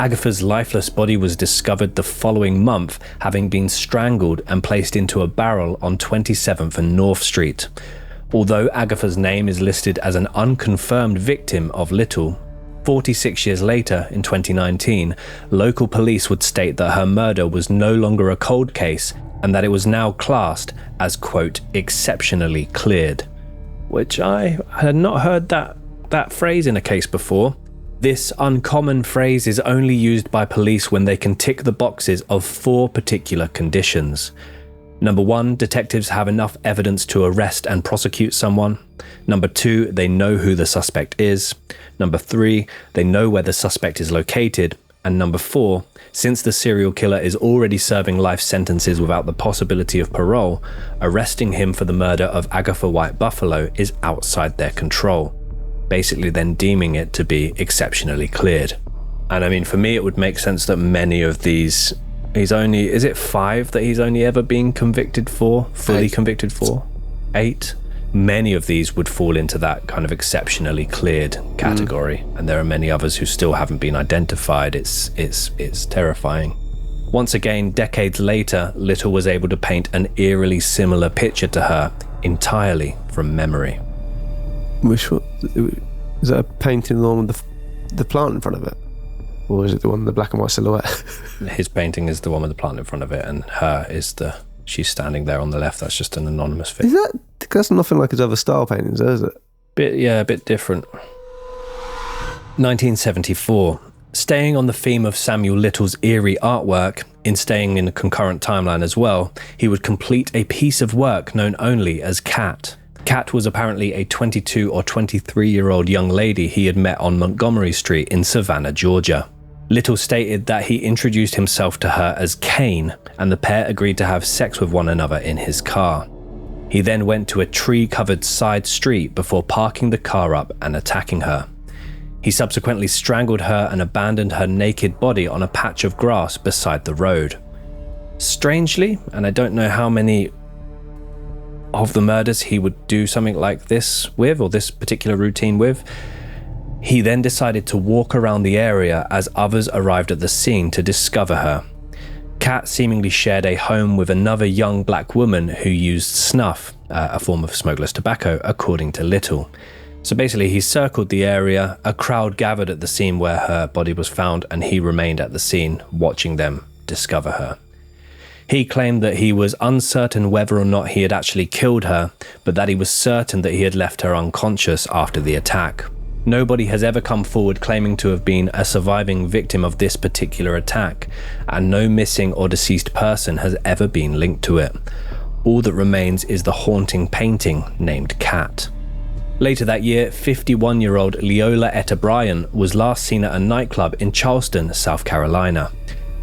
Agatha's lifeless body was discovered the following month, having been strangled and placed into a barrel on 27th and North Street. Although Agatha's name is listed as an unconfirmed victim of Little, 46 years later, in 2019, local police would state that her murder was no longer a cold case and that it was now classed as, quote, exceptionally cleared. Which I had not heard that phrase in a case before. This uncommon phrase is only used by police when they can tick the boxes of 4 particular conditions. Number 1, detectives have enough evidence to arrest and prosecute someone. Number 2, they know who the suspect is. Number 3, they know where the suspect is located. And number 4, since the serial killer is already serving life sentences without the possibility of parole, arresting him for the murder of Agatha White Buffalo is outside their control, basically then deeming it to be exceptionally cleared. And I mean, for me, it would make sense that many of these Is it 5 that he's only ever been convicted for, fully 8. convicted for? 8? Many of these would fall into that kind of exceptionally cleared category, and there are many others who still haven't been identified. It's terrifying. Once again, decades later, Little was able to paint an eerily similar picture to her, entirely from memory. Which one? Is that a painting, the one with the plant in front of it? Or is it the one with the black and white silhouette? His painting is the one with the plant in front of it, and her is she's standing there on the left. That's just an anonymous Is figure. that's nothing like his other style paintings, is it? A bit different. 1974. Staying on the theme of Samuel Little's eerie artwork, in staying in a concurrent timeline as well, he would complete a piece of work known only as Cat. Cat was apparently a 22 or 23-year-old young lady he had met on Montgomery Street in Savannah, Georgia. Little stated that he introduced himself to her as Kane, and the pair agreed to have sex with one another in his car. He then went to a tree-covered side street before parking the car up and attacking her. He subsequently strangled her and abandoned her naked body on a patch of grass beside the road. Strangely, and I don't know how many of the murders he would do something like this with, or this particular routine with, he then decided to walk around the area as others arrived at the scene to discover her. Kat seemingly shared a home with another young black woman who used snuff, a form of smokeless tobacco, according to Little. So basically, he circled the area, a crowd gathered at the scene where her body was found, and he remained at the scene, watching them discover her. He claimed that he was uncertain whether or not he had actually killed her, but that he was certain that he had left her unconscious after the attack. Nobody has ever come forward claiming to have been a surviving victim of this particular attack, and no missing or deceased person has ever been linked to it. All that remains is the haunting painting named Cat. Later that year, 51-year-old Leola Etta Bryan was last seen at a nightclub in Charleston, South Carolina.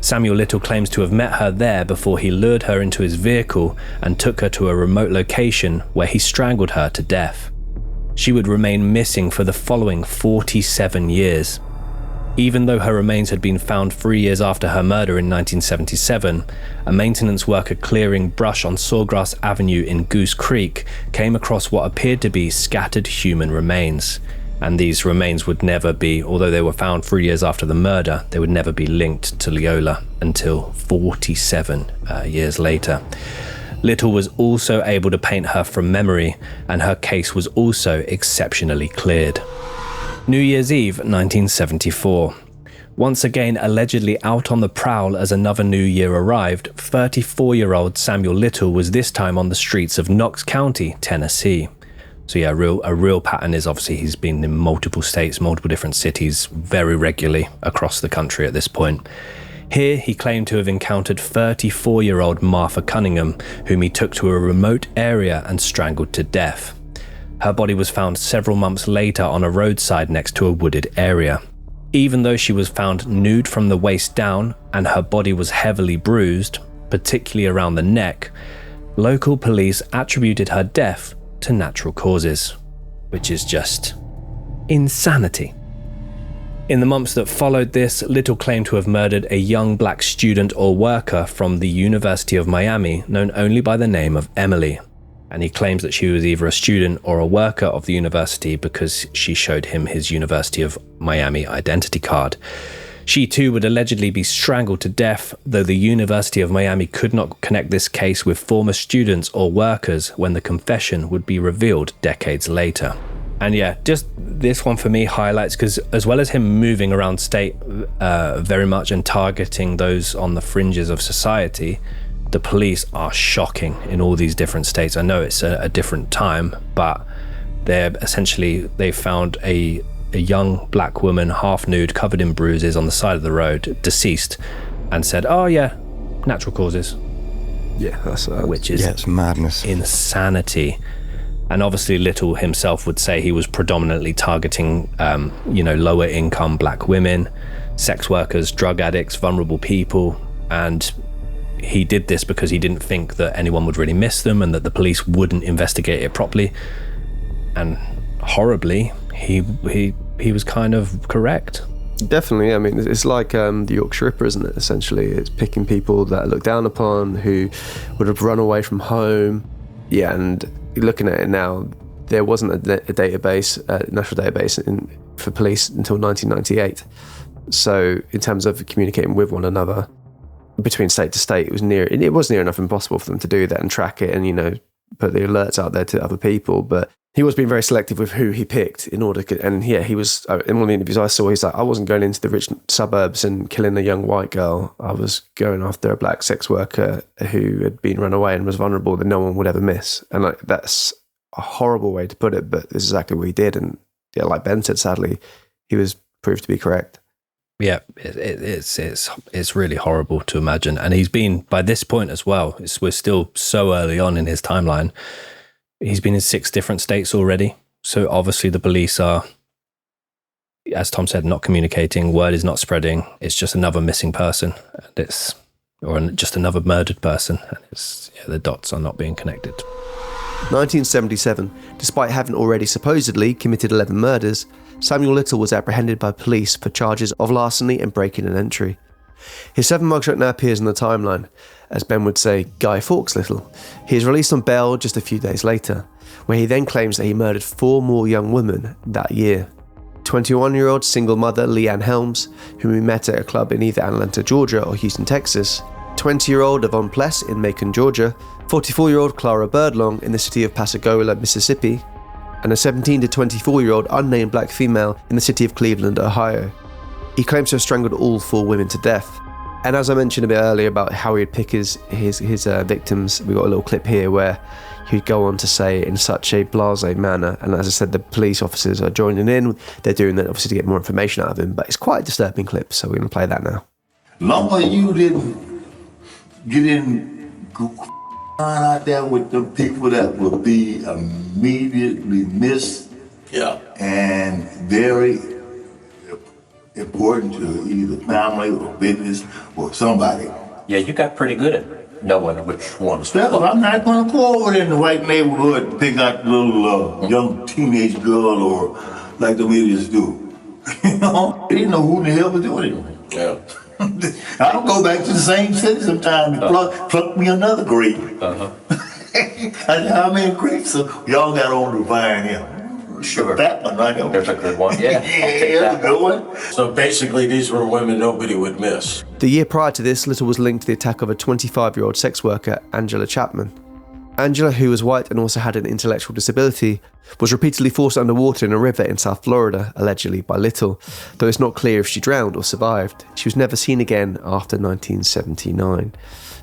Samuel Little claims to have met her there before he lured her into his vehicle and took her to a remote location where he strangled her to death. She would remain missing for the following 47 years. Even though her remains had been found 3 years after her murder in 1977, a maintenance worker clearing brush on Sawgrass Avenue in Goose Creek came across what appeared to be scattered human remains. And these remains would never be, although they were found 3 years after the murder, they would never be linked to Leola until 47 years later. Little was also able to paint her from memory, and her case was also exceptionally cleared. New Year's Eve, 1974. Once again allegedly out on the prowl as another new year arrived, 34-year-old Samuel Little was this time on the streets of Knox County, Tennessee. So yeah, a real pattern is obviously he's been in multiple states, multiple different cities, very regularly across the country at this point. Here, he claimed to have encountered 34-year-old Martha Cunningham, whom he took to a remote area and strangled to death. Her body was found several months later on a roadside next to a wooded area. Even though she was found nude from the waist down and her body was heavily bruised, particularly around the neck, local police attributed her death to natural causes, which is just insanity. In the months that followed this, Little claimed to have murdered a young black student or worker from the University of Miami known only by the name of Emily. And he claims that she was either a student or a worker of the university because she showed him his University of Miami identity card. She too would allegedly be strangled to death, though the University of Miami could not connect this case with former students or workers when the confession would be revealed decades later. And yeah, just this one for me highlights, because as well as him moving around state very much and targeting those on the fringes of society, the police are shocking in all these different states. I know it's a different time, but they found a young black woman, half nude, covered in bruises on the side of the road, deceased, and said, "Oh yeah, natural causes." Yeah, that's which is it's madness, insanity. And obviously, Little himself would say he was predominantly targeting, lower income black women, sex workers, drug addicts, vulnerable people, and he did this because he didn't think that anyone would really miss them and that the police wouldn't investigate it properly. And horribly, he was kind of correct. Definitely. I mean, it's like the Yorkshire Ripper, isn't it? Essentially, it's picking people that are looked down upon, who would have run away from home. Yeah, and looking at it now, there wasn't a database, a national database for police until 1998. So, in terms of communicating with one another between state to state, it was near enough impossible for them to do that and track it and, you know, put the alerts out there to other people. But he was being very selective with who he picked in order, and yeah, he was, in one of the interviews I saw, he's like, I wasn't going into the rich suburbs and killing a young white girl. I was going after a black sex worker who had been run away and was vulnerable that no one would ever miss. And like, that's a horrible way to put it, but this is exactly what he did. And yeah, like Ben said, sadly, he was proved to be correct. Yeah, it's really horrible to imagine. And he's been, by this point as well, we're still so early on in his timeline, he's been in 6 different states already. So obviously the police are, as Tom said, not communicating. Word is not spreading. It's just another missing person, and just another murdered person. And the dots are not being connected. 1977, despite having already supposedly committed 11 murders, Samuel Little was apprehended by police for charges of larceny and breaking and entry. His 7th mugshot now appears on the timeline. As Ben would say, Guy Fawkes Little. He is released on bail just a few days later, where he then claims that he murdered 4 more young women that year. 21-year-old single mother Leanne Helms, whom we met at a club in either Atlanta, Georgia or Houston, Texas. 20-year-old Yvonne Pless in Macon, Georgia. 44-year-old Clara Birdlong in the city of Pascagoula, Mississippi. And a 17 to 24-year-old unnamed black female in the city of Cleveland, Ohio. He claims to have strangled all 4 women to death. And as I mentioned a bit earlier about how he'd pick his victims, we got a little clip here where he'd go on to say in such a blasé manner, and as I said, the police officers are joining in. They're doing that obviously to get more information out of him, but it's quite a disturbing clip, so we're going to play that now. Long as you didn't get in out there with the people that would be immediately missed, and very important to either family or business or somebody. Yeah, you got pretty good at knowing which ones. I'm not going to go over in the white neighborhood and pick out the little young teenage girl or like the medias do. You know, they didn't know who the hell was doing it. Yeah. I'll go back to the same city sometime and pluck me another grape. How many grapes y'all got on the vine here? Sure. That one right there. There's a good one. Yeah. That's a good one. So basically, these were women nobody would miss. The year prior to this, Little was linked to the attack of a 25-year-old sex worker, Angela Chapman. Angela, who was white and also had an intellectual disability, was repeatedly forced underwater in a river in South Florida, allegedly by Little, though it's not clear if she drowned or survived. She was never seen again after 1979.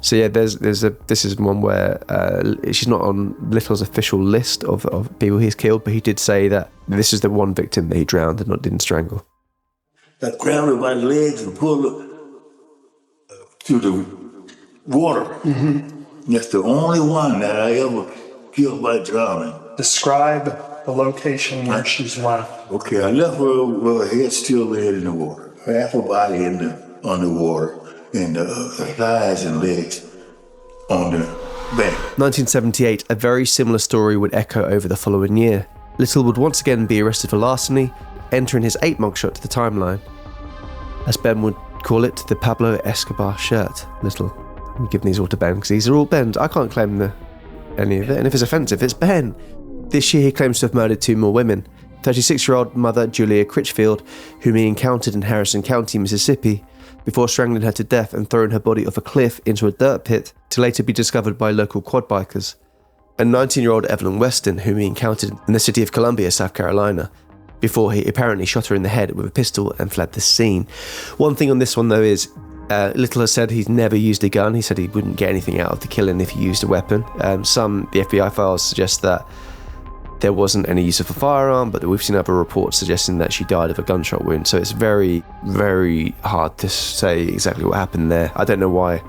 So yeah, this is one where she's not on Little's official list of people he's killed, but he did say that this is the one victim that he drowned and didn't strangle. I grabbed her by the legs and pulled her to the water. Mm-hmm. That's the only one that I ever killed by drowning. Describe the location where she's left. Okay, I left her with her head still laid in the water, half her body underwater, and the thighs and legs on the bank. 1978, a very similar story would echo over the following year. Little would once again be arrested for larceny, entering his 8th mugshot to the timeline. As Ben would call it, the Pablo Escobar shirt. Little. I'm giving these all to Ben because these are all Ben's. I can't claim any of it, and if it's offensive, it's Ben. This year he claims to have murdered 2 more women. 36-year-old mother Julia Critchfield, whom he encountered in Harrison County, Mississippi, before strangling her to death and throwing her body off a cliff into a dirt pit to later be discovered by local quad bikers. And 19-year-old Evelyn Weston, whom he encountered in the city of Columbia, South Carolina, before he apparently shot her in the head with a pistol and fled the scene. One thing on this one though is, Little has said he's never used a gun. He said he wouldn't get anything out of the killing if he used a weapon. The FBI files suggest that there wasn't any use of a firearm, but we've seen other reports suggesting that she died of a gunshot wound. So it's very, very hard to say exactly what happened there. I don't know why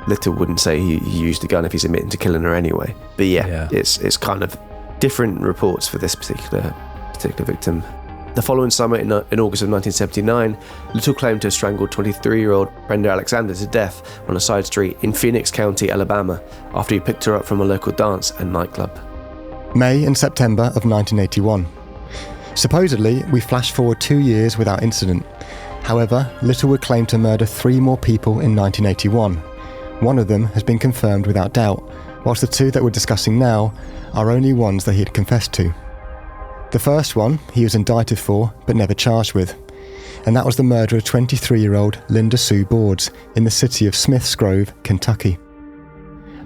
Little wouldn't say he used a gun if he's admitting to killing her anyway. But yeah. It's kind of different reports for this particular victim. The following summer, in August of 1979, Little claimed to have strangled 23-year-old Brenda Alexander to death on a side street in Phoenix County, Alabama, after he picked her up from a local dance and nightclub. May and September of 1981. Supposedly, we flash forward 2 years without incident. However, Little would claim to murder 3 more people in 1981. One of them has been confirmed without doubt, whilst the 2 that we're discussing now are only ones that he had confessed to. The first one he was indicted for, but never charged with, and that was the murder of 23-year-old Linda Sue Boards in the city of Smiths Grove, Kentucky.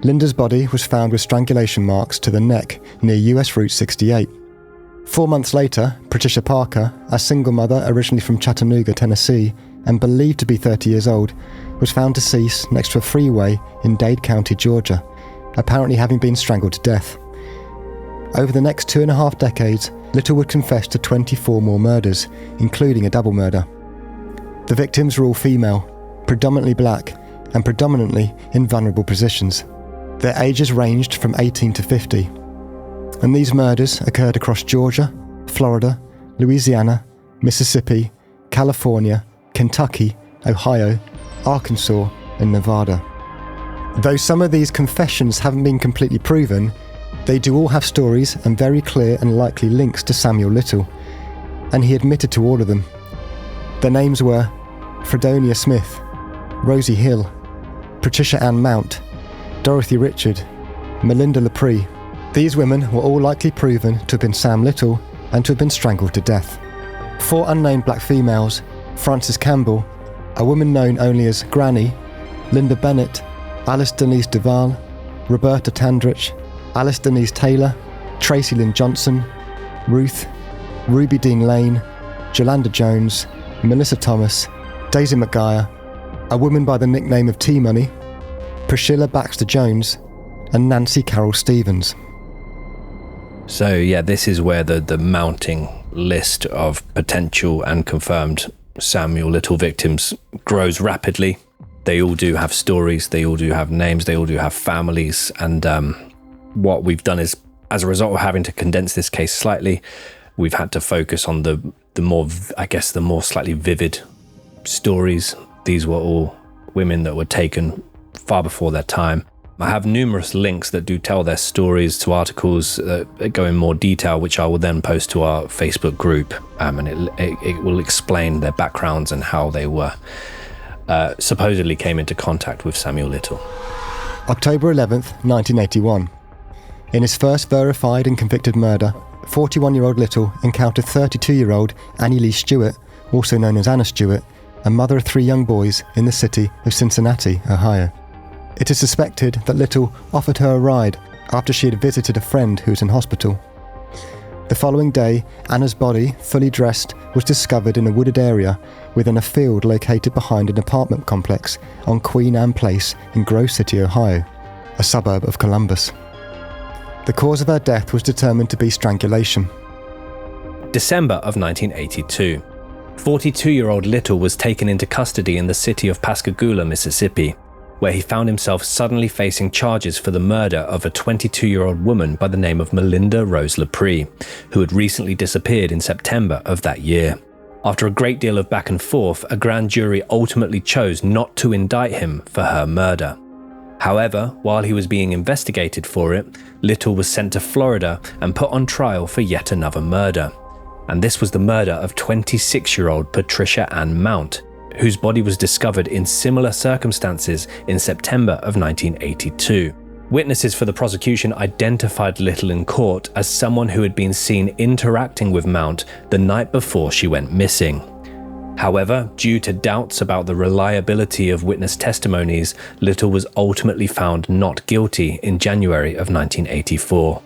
Linda's body was found with strangulation marks to the neck near US Route 68. 4 months later, Patricia Parker, a single mother originally from Chattanooga, Tennessee, and believed to be 30 years old, was found deceased next to a freeway in Dade County, Georgia, apparently having been strangled to death. Over the next 2.5 decades, Little would confess to 24 more murders, including a double murder. The victims were all female, predominantly black, and predominantly in vulnerable positions. Their ages ranged from 18 to 50. And these murders occurred across Georgia, Florida, Louisiana, Mississippi, California, Kentucky, Ohio, Arkansas, and Nevada. Though some of these confessions haven't been completely proven, they do all have stories and very clear and likely links to Samuel Little, and he admitted to all of them. Their names were Fredonia Smith, Rosie Hill, Patricia Ann Mount, Dorothy Richard, Melinda Lepre. These women were all likely proven to have been Sam Little and to have been strangled to death. 4 unnamed black females, Frances Campbell, a woman known only as Granny, Linda Bennett, Alice Denise Duval, Roberta Tandrich, Alice Denise Taylor, Tracy Lynn Johnson, Ruth, Ruby Dean Lane, Jolanda Jones, Melissa Thomas, Daisy McGuire, a woman by the nickname of T-Money, Priscilla Baxter Jones, and Nancy Carroll Stevens. So yeah, this is where the mounting list of potential and confirmed Samuel Little victims grows rapidly. They all do have stories, they all do have names, they all do have families, and what we've done is, as a result of having to condense this case slightly, we've had to focus on the more slightly vivid stories. These were all women that were taken far before their time. I have numerous links that do tell their stories to articles that go in more detail, which I will then post to our Facebook group, and it will explain their backgrounds and how they were supposedly came into contact with Samuel Little. October 11th, 1981. In his first verified and convicted murder, 41-year-old Little encountered 32-year-old Annie Lee Stewart, also known as Anna Stewart, a mother of 3 young boys in the city of Cincinnati, Ohio. It is suspected that Little offered her a ride after she had visited a friend who was in hospital. The following day, Anna's body, fully dressed, was discovered in a wooded area within a field located behind an apartment complex on Queen Anne Place in Grove City, Ohio, a suburb of Columbus. The cause of her death was determined to be strangulation. December of 1982. 42-year-old Little was taken into custody in the city of Pascagoula, Mississippi, where he found himself suddenly facing charges for the murder of a 22-year-old woman by the name of Melinda Rose Lepre, who had recently disappeared in September of that year. After a great deal of back and forth, a grand jury ultimately chose not to indict him for her murder. However, while he was being investigated for it, Little was sent to Florida and put on trial for yet another murder. And this was the murder of 26-year-old Patricia Ann Mount, whose body was discovered in similar circumstances in September of 1982. Witnesses for the prosecution identified Little in court as someone who had been seen interacting with Mount the night before she went missing. However, due to doubts about the reliability of witness testimonies, Little was ultimately found not guilty in January of 1984.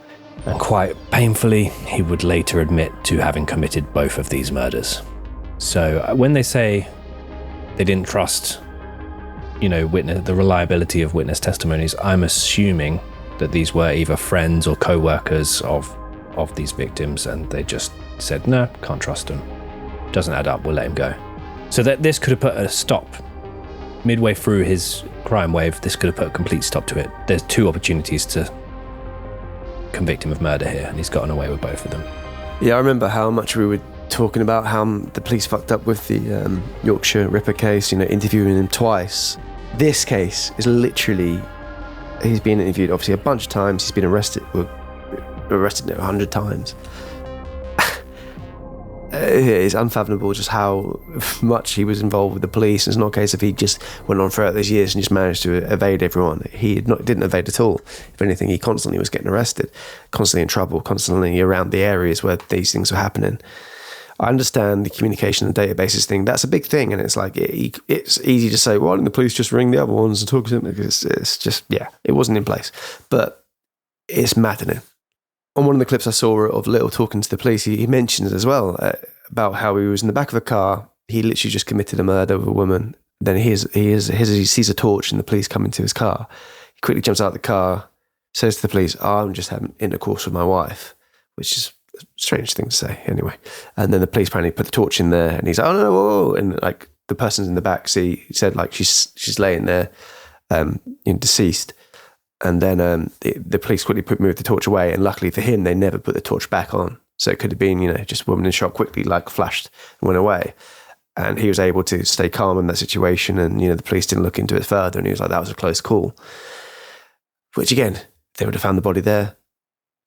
And quite painfully, he would later admit to having committed both of these murders. So when they say they didn't trust, the reliability of witness testimonies, I'm assuming that these were either friends or co-workers of these victims, and they just said, no, can't trust them. Doesn't add up, we'll let him go. So that this could have put a stop. Midway through his crime wave, this could have put a complete stop to it. There's 2 opportunities to convict him of murder here, and he's gotten away with both of them. Yeah, I remember how much we were talking about how the police fucked up with the Yorkshire Ripper case, interviewing him twice. This case is literally, he's been interviewed obviously a bunch of times, he's been arrested 100 times. it's unfathomable just how much he was involved with the police. It's not a case of he just went on throughout those years and just managed to evade everyone. He didn't evade at all. If anything, he constantly was getting arrested, constantly in trouble, constantly around the areas where these things were happening. I understand the communication and databases thing. That's a big thing, and it's like it's easy to say, why didn't the police just ring the other ones and talk to them? Because it's just, it wasn't in place. But it's maddening. On one of the clips I saw of Little talking to the police, he mentions as well about how he was in the back of a car. He literally just committed a murder of a woman. Then he sees a torch and the police come into his car. He quickly jumps out of the car, says to the police, I'm just having intercourse with my wife, which is a strange thing to say anyway. And then the police apparently put the torch in there and he's like, oh no, whoa. And like the person's in the back seat, he said like she's laying there, deceased. And then the police quickly moved the torch away. And luckily for him, they never put the torch back on. So it could have been, just a woman in shock, quickly like flashed and went away. And he was able to stay calm in that situation. And, the police didn't look into it further. And he was like, that was a close call. Which again, if they would have found the body there,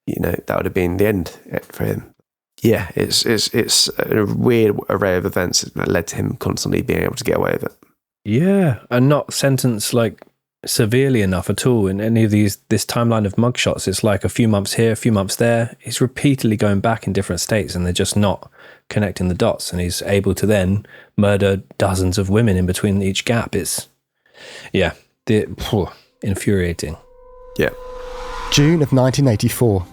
that would have been the end for him. Yeah, it's a weird array of events that led to him constantly being able to get away with it. Yeah, and not sentenced like severely enough at all in any of this timeline of mugshots. It's like a few months here, a few months there. He's repeatedly going back in different states and they're just not connecting the dots, and he's able to then murder dozens of women in between each gap. It's infuriating. Yeah. June of 1984.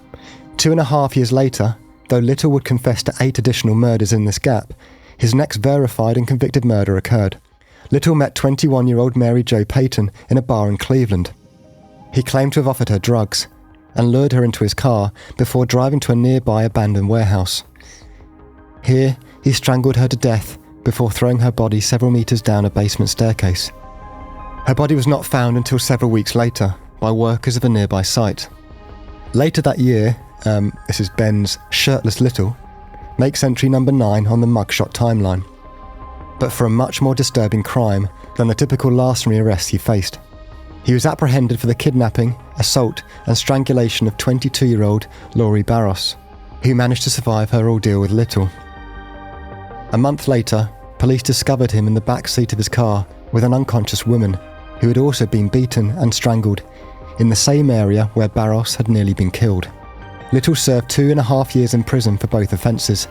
2.5 years later, though Little would confess to 8 additional murders in this gap, his next verified and convicted murder occurred. Little met 21-year-old Mary Jo Payton in a bar in Cleveland. He claimed to have offered her drugs and lured her into his car before driving to a nearby abandoned warehouse. Here, he strangled her to death before throwing her body several meters down a basement staircase. Her body was not found until several weeks later by workers of a nearby site. Later that year, this is Ben's Shirtless Little, makes entry number 9 on the Mugshot timeline, but for a much more disturbing crime than the typical larceny arrests he faced. He was apprehended for the kidnapping, assault and strangulation of 22-year-old Laurie Barros, who managed to survive her ordeal with Little. A month later, police discovered him in the back seat of his car with an unconscious woman who had also been beaten and strangled in the same area where Barros had nearly been killed. Little served 2.5 years in prison for both offences.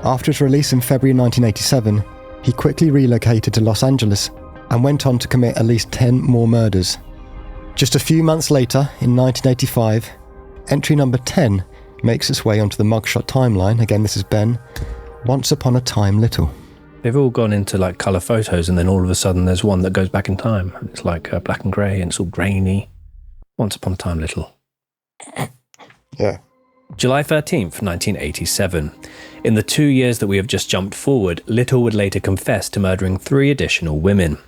After his release in February 1987, he quickly relocated to Los Angeles and went on to commit at least 10 more murders. Just a few months later, in 1985, entry number 10 makes its way onto the Mugshot timeline. Again, this is Ben. Once Upon a Time Little. They've all gone into like colour photos, and then all of a sudden there's one that goes back in time. It's like black and grey and it's all grainy. Once Upon a Time Little. Yeah. July 13th, 1987. In the 2 years that we have just jumped forward, Little would later confess to murdering 3 additional women.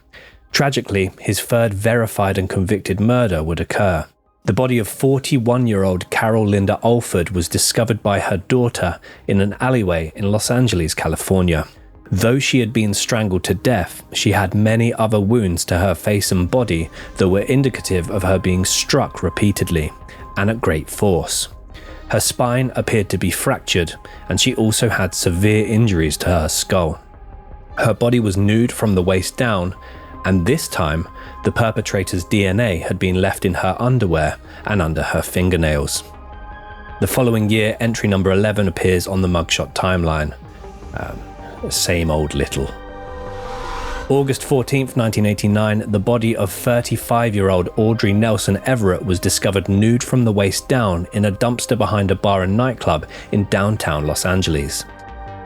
Tragically, his third verified and convicted murder would occur. The body of 41-year-old Carol Linda Alford was discovered by her daughter in an alleyway in Los Angeles, California. Though she had been strangled to death, she had many other wounds to her face and body that were indicative of her being struck repeatedly, and at great force. Her spine appeared to be fractured, and she also had severe injuries to her skull. Her body was nude from the waist down, and this time, the perpetrator's DNA had been left in her underwear and under her fingernails. The following year, entry number 11 appears on the Mugshot timeline. Same old Little. August 14th, 1989, the body of 35-year-old Audrey Nelson Everett was discovered nude from the waist down in a dumpster behind a bar and nightclub in downtown Los Angeles.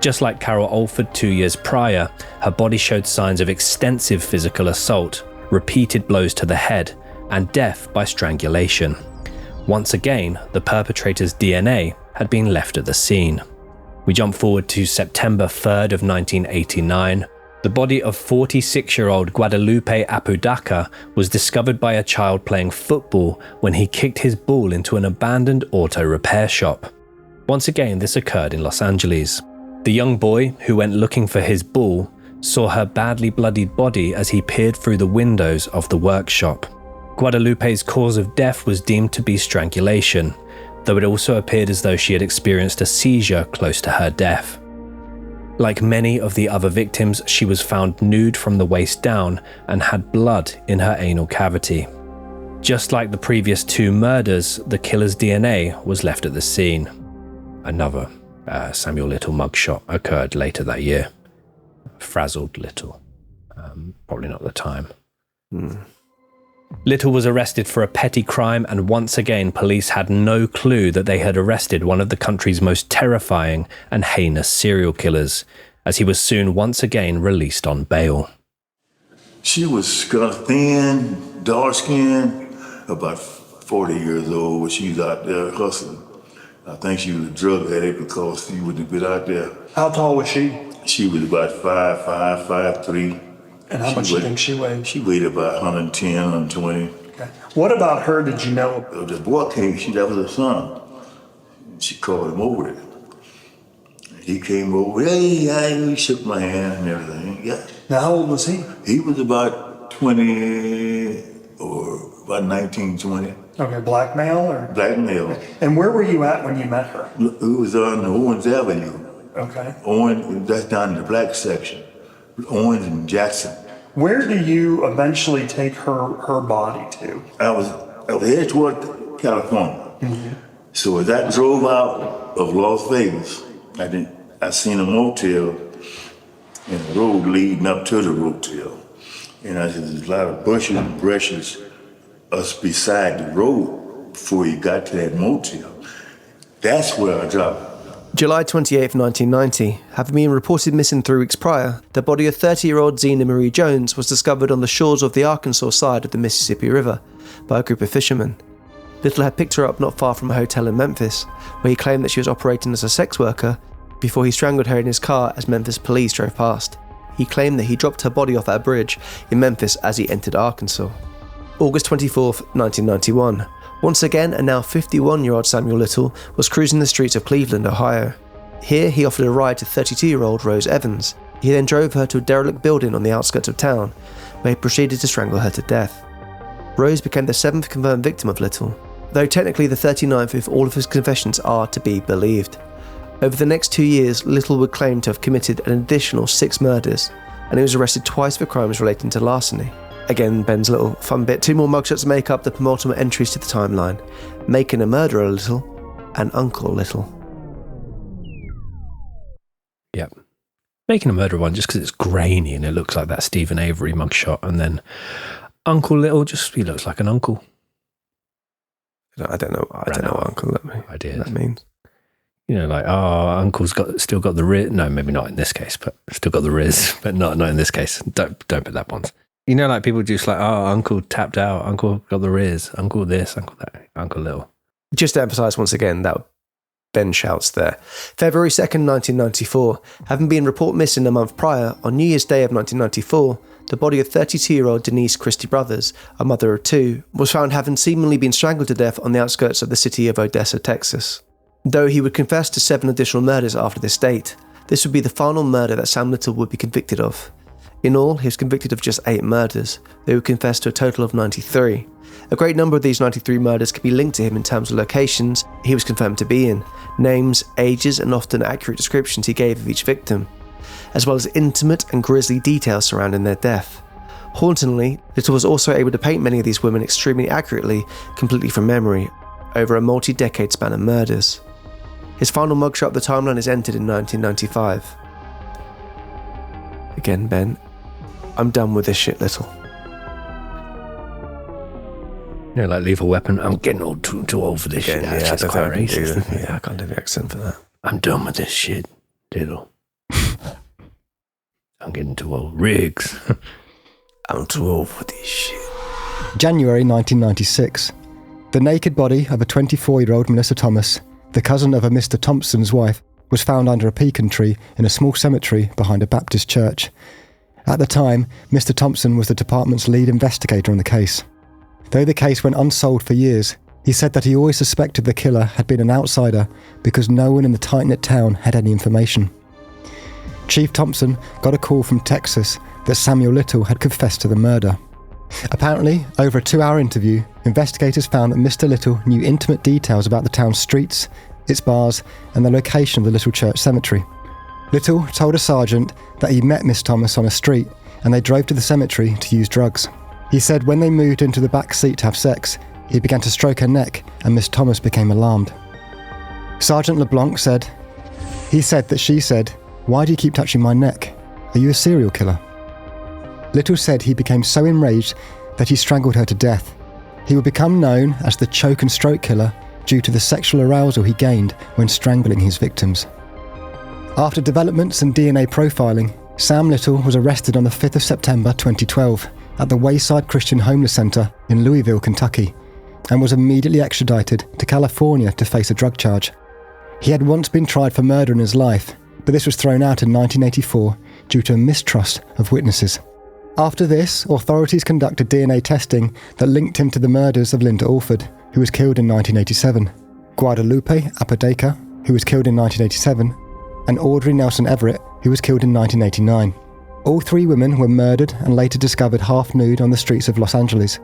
Just like Carol Alford 2 years prior, her body showed signs of extensive physical assault, repeated blows to the head, and death by strangulation. Once again, the perpetrator's DNA had been left at the scene. We jump forward to September 3rd of 1989. The body of 46-year-old Guadalupe Apodaca was discovered by a child playing football when he kicked his ball into an abandoned auto repair shop. Once again, this occurred in Los Angeles. The young boy, who went looking for his ball, saw her badly bloodied body as he peered through the windows of the workshop. Guadalupe's cause of death was deemed to be strangulation, though it also appeared as though she had experienced a seizure close to her death. Like many of the other victims, she was found nude from the waist down and had blood in her anal cavity. Just like the previous 2 murders, the killer's DNA was left at the scene. Another Samuel Little mugshot occurred later that year. Frazzled Little. Probably not the time. Little was arrested for a petty crime, and once again police had no clue that they had arrested one of the country's most terrifying and heinous serial killers, as he was soon once again released on bail. She was kind of thin, dark-skinned, about 40 years old. She was out there hustling. I think she was a drug addict because she would have been out there. How tall was she? She was about 5'5", 5'3". And how much do you think she weighed? She weighed about 110, 120. Okay. What about her did you know? The boy came, that was her son. She called him over there. He came over, hey, he shook my hand and everything. Yeah. Now, how old was he? He was about 20 or about 19, 20. Okay, black male or? Black male. And where were you at when you met her? It was on Owens Avenue. Okay. Owens, that's down in the black section. Owens and Jackson. Where do you eventually take her body to? I was headed toward California. Mm-hmm. So as I drove out of Las Vegas, I seen a motel and a road leading up to the motel. And I said, there's a lot of bushes and brushes us beside the road before you got to that motel. That's where I dropped. July 28, 1990, having been reported missing 3 weeks prior, the body of 30-year-old Zena Marie Jones was discovered on the shores of the Arkansas side of the Mississippi River by a group of fishermen. Little had picked her up not far from a hotel in Memphis, where he claimed that she was operating as a sex worker before he strangled her in his car as Memphis police drove past. He claimed that he dropped her body off at a bridge in Memphis as he entered Arkansas. August 24, 1991. Once again, a now 51-year-old Samuel Little was cruising the streets of Cleveland, Ohio. Here, he offered a ride to 32-year-old Rose Evans. He then drove her to a derelict building on the outskirts of town, where he proceeded to strangle her to death. Rose became the 7th confirmed victim of Little, though technically the 39th if all of his confessions are to be believed. Over the next 2 years, Little would claim to have committed an additional 6 murders, and he was arrested twice for crimes relating to larceny. Again, Ben's little fun bit. 2 more mugshots make up the penultimate entries to the timeline. Making a Murderer Little and Uncle Little. Yep. Making a Murderer one just because it's grainy and it looks like that Stephen Avery mugshot. And then Uncle Little, he looks like an uncle. I don't know what Uncle that means. You know, like, Uncle's still got the riz. No, maybe not in this case, but still got the riz. But not in this case. Don't put that once. You know, like people just like, Uncle tapped out, Uncle got the riz, Uncle this, Uncle that, Uncle Little. Just to emphasise once again that Ben shouts there. February 2nd, 1994, having been reported missing a month prior, on New Year's Day of 1994, the body of 32-year-old Denise Christie Brothers, a mother of 2, was found having seemingly been strangled to death on the outskirts of the city of Odessa, Texas. Though he would confess to 7 additional murders after this date, this would be the final murder that Sam Little would be convicted of. In all, he was convicted of just 8 murders. They would confess to a total of 93. A great number of these 93 murders can be linked to him in terms of locations he was confirmed to be in, names, ages, and often accurate descriptions he gave of each victim, as well as intimate and grisly details surrounding their death. Hauntingly, Little was also able to paint many of these women extremely accurately, completely from memory, over a multi-decade span of murders. His final mugshot of the timeline is entered in 1995. Again, Ben, I'm done with this shit, Little. You know, like Lethal Weapon, I'm getting too old for this shit. Yeah, I quite racist. Yeah, I can't do the accent for that. I'm done with this shit, Little. I'm getting too old. Riggs. I'm too old for this shit. January 1996. The naked body of a 24-year-old Melissa Thomas, the cousin of a Mr. Thompson's wife, was found under a pecan tree in a small cemetery behind a Baptist church. At the time, Mr. Thompson was the department's lead investigator on the case. Though the case went unsolved for years, he said that he always suspected the killer had been an outsider because no one in the tight-knit town had any information. Chief Thompson got a call from Texas that Samuel Little had confessed to the murder. Apparently, over a 2-hour interview, investigators found that Mr. Little knew intimate details about the town's streets, its bars, and the location of the Little Church Cemetery. Little told a sergeant that he met Miss Thomas on a street and they drove to the cemetery to use drugs. He said when they moved into the back seat to have sex, he began to stroke her neck and Miss Thomas became alarmed. Sergeant LeBlanc said, "He said that she said, 'Why do you keep touching my neck? Are you a serial killer?' Little said he became so enraged that he strangled her to death. He would become known as the choke and stroke killer due to the sexual arousal he gained when strangling his victims." After developments and DNA profiling, Sam Little was arrested on the 5th of September 2012 at the Wayside Christian Homeless Center in Louisville, Kentucky, and was immediately extradited to California to face a drug charge. He had once been tried for murder in his life, but this was thrown out in 1984 due to a mistrust of witnesses. After this, authorities conducted DNA testing that linked him to the murders of Linda Alford, who was killed in 1987, Guadalupe Apodaca, who was killed in 1987, and Audrey Nelson Everett, who was killed in 1989. All three women were murdered and later discovered half nude on the streets of Los Angeles.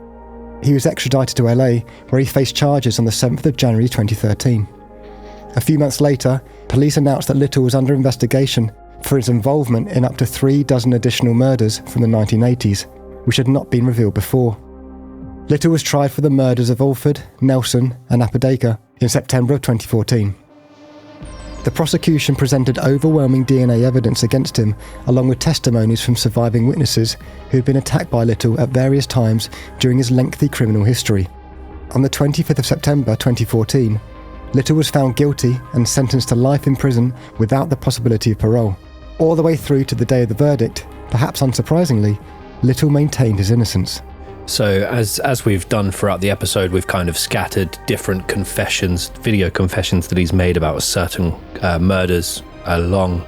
He was extradited to LA, where he faced charges on the 7th of January 2013. A few months later, police announced that Little was under investigation for his involvement in up to 36 additional murders from the 1980s, which had not been revealed before. Little was tried for the murders of Alford, Nelson, and Apodaca in September of 2014. The prosecution presented overwhelming DNA evidence against him, along with testimonies from surviving witnesses who had been attacked by Little at various times during his lengthy criminal history. On the 25th of September 2014, Little was found guilty and sentenced to life in prison without the possibility of parole. All the way through to the day of the verdict, perhaps unsurprisingly, Little maintained his innocence. So as we've done throughout the episode, we've kind of scattered different confessions, video confessions that he's made about certain murders along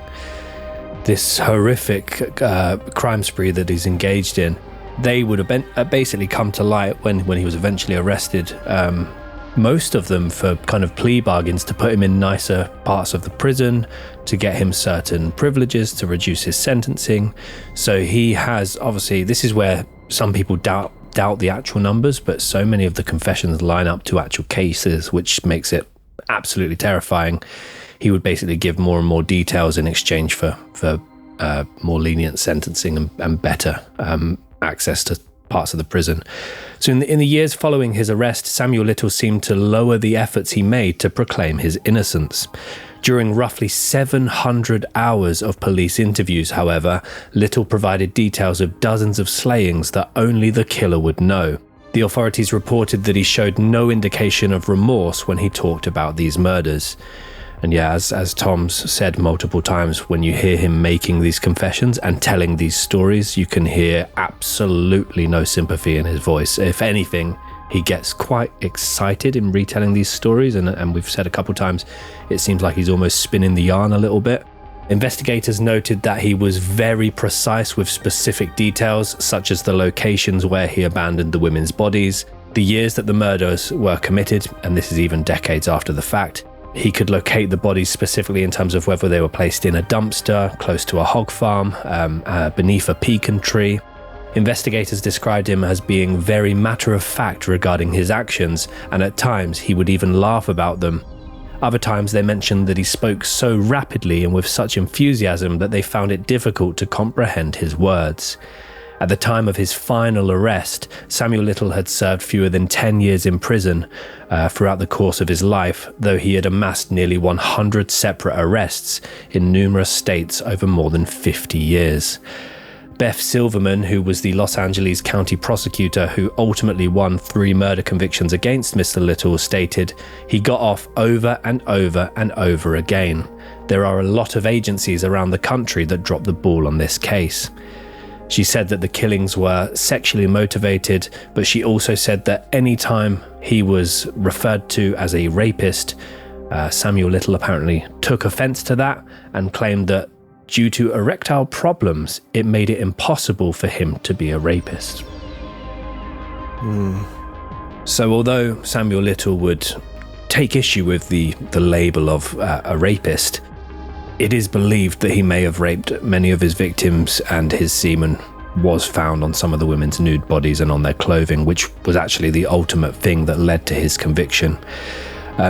this horrific crime spree that he's engaged in. They would have basically come to light when he was eventually arrested. Most of them for kind of plea bargains to put him in nicer parts of the prison, to get him certain privileges, to reduce his sentencing. So he has, obviously, this is where some people doubt the actual numbers, but so many of the confessions line up to actual cases, which makes it absolutely terrifying. He would basically give more and more details in exchange for more lenient sentencing and better access to parts of the prison. So in the years following his arrest, Samuel Little seemed to lower the efforts he made to proclaim his innocence. During roughly 700 hours of police interviews, however, Little provided details of dozens of slayings that only the killer would know. The authorities reported that he showed no indication of remorse when he talked about these murders. And yeah, as Tom's said multiple times, when you hear him making these confessions and telling these stories, you can hear absolutely no sympathy in his voice. If anything, he gets quite excited in retelling these stories, and we've said a couple times, it seems like he's almost spinning the yarn a little bit. Investigators noted that he was very precise with specific details, such as the locations where he abandoned the women's bodies, the years that the murders were committed, and this is even decades after the fact. He could locate the bodies specifically in terms of whether they were placed in a dumpster, close to a hog farm, beneath a pecan tree. Investigators described him as being very matter-of-fact regarding his actions, and at times he would even laugh about them. Other times they mentioned that he spoke so rapidly and with such enthusiasm that they found it difficult to comprehend his words. At the time of his final arrest, Samuel Little had served fewer than 10 years in prison throughout the course of his life, though he had amassed nearly 100 separate arrests in numerous states over more than 50 years. Beth Silverman, who was the Los Angeles County prosecutor who ultimately won 3 murder convictions against Mr. Little, stated, "He got off over and over and over again. There are a lot of agencies around the country that dropped the ball on this case." She said that the killings were sexually motivated, but she also said that any time he was referred to as a rapist, Samuel Little apparently took offense to that and claimed that due to erectile problems, it made it impossible for him to be a rapist. So although Samuel Little would take issue with the label of a rapist, it is believed that he may have raped many of his victims and his semen was found on some of the women's nude bodies and on their clothing, which was actually the ultimate thing that led to his conviction.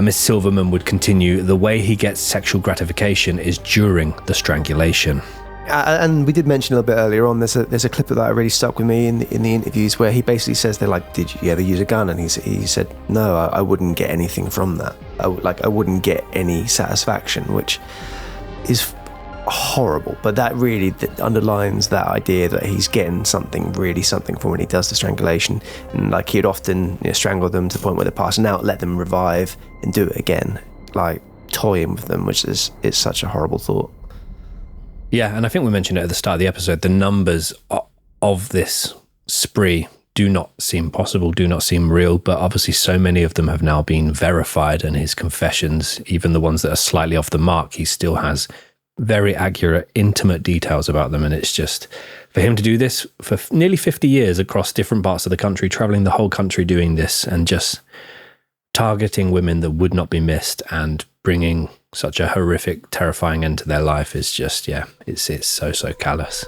Miss Silverman would continue, the way he gets sexual gratification is during the strangulation. And we did mention a little bit earlier on, there's a clip of that really stuck with me in the interviews where he basically says, they're like, did you ever use a gun? And he said, no, I wouldn't get anything from that. I wouldn't get any satisfaction, which is horrible. But that really underlines that idea that he's getting something from when he does the strangulation. And like, he'd often strangle them to the point where they're passing out, let them revive and do it again, like toying with them, which is such a horrible thought. Yeah, and I think we mentioned it at the start of the episode, the numbers of this spree do not seem possible, do not seem real, but obviously so many of them have now been verified, and his confessions, even the ones that are slightly off the mark, he still has very accurate, intimate details about them. And it's just, for him to do this for nearly 50 years across different parts of the country, traveling the whole country doing this and just targeting women that would not be missed and bringing such a horrific, terrifying end to their life is just, it's so callous.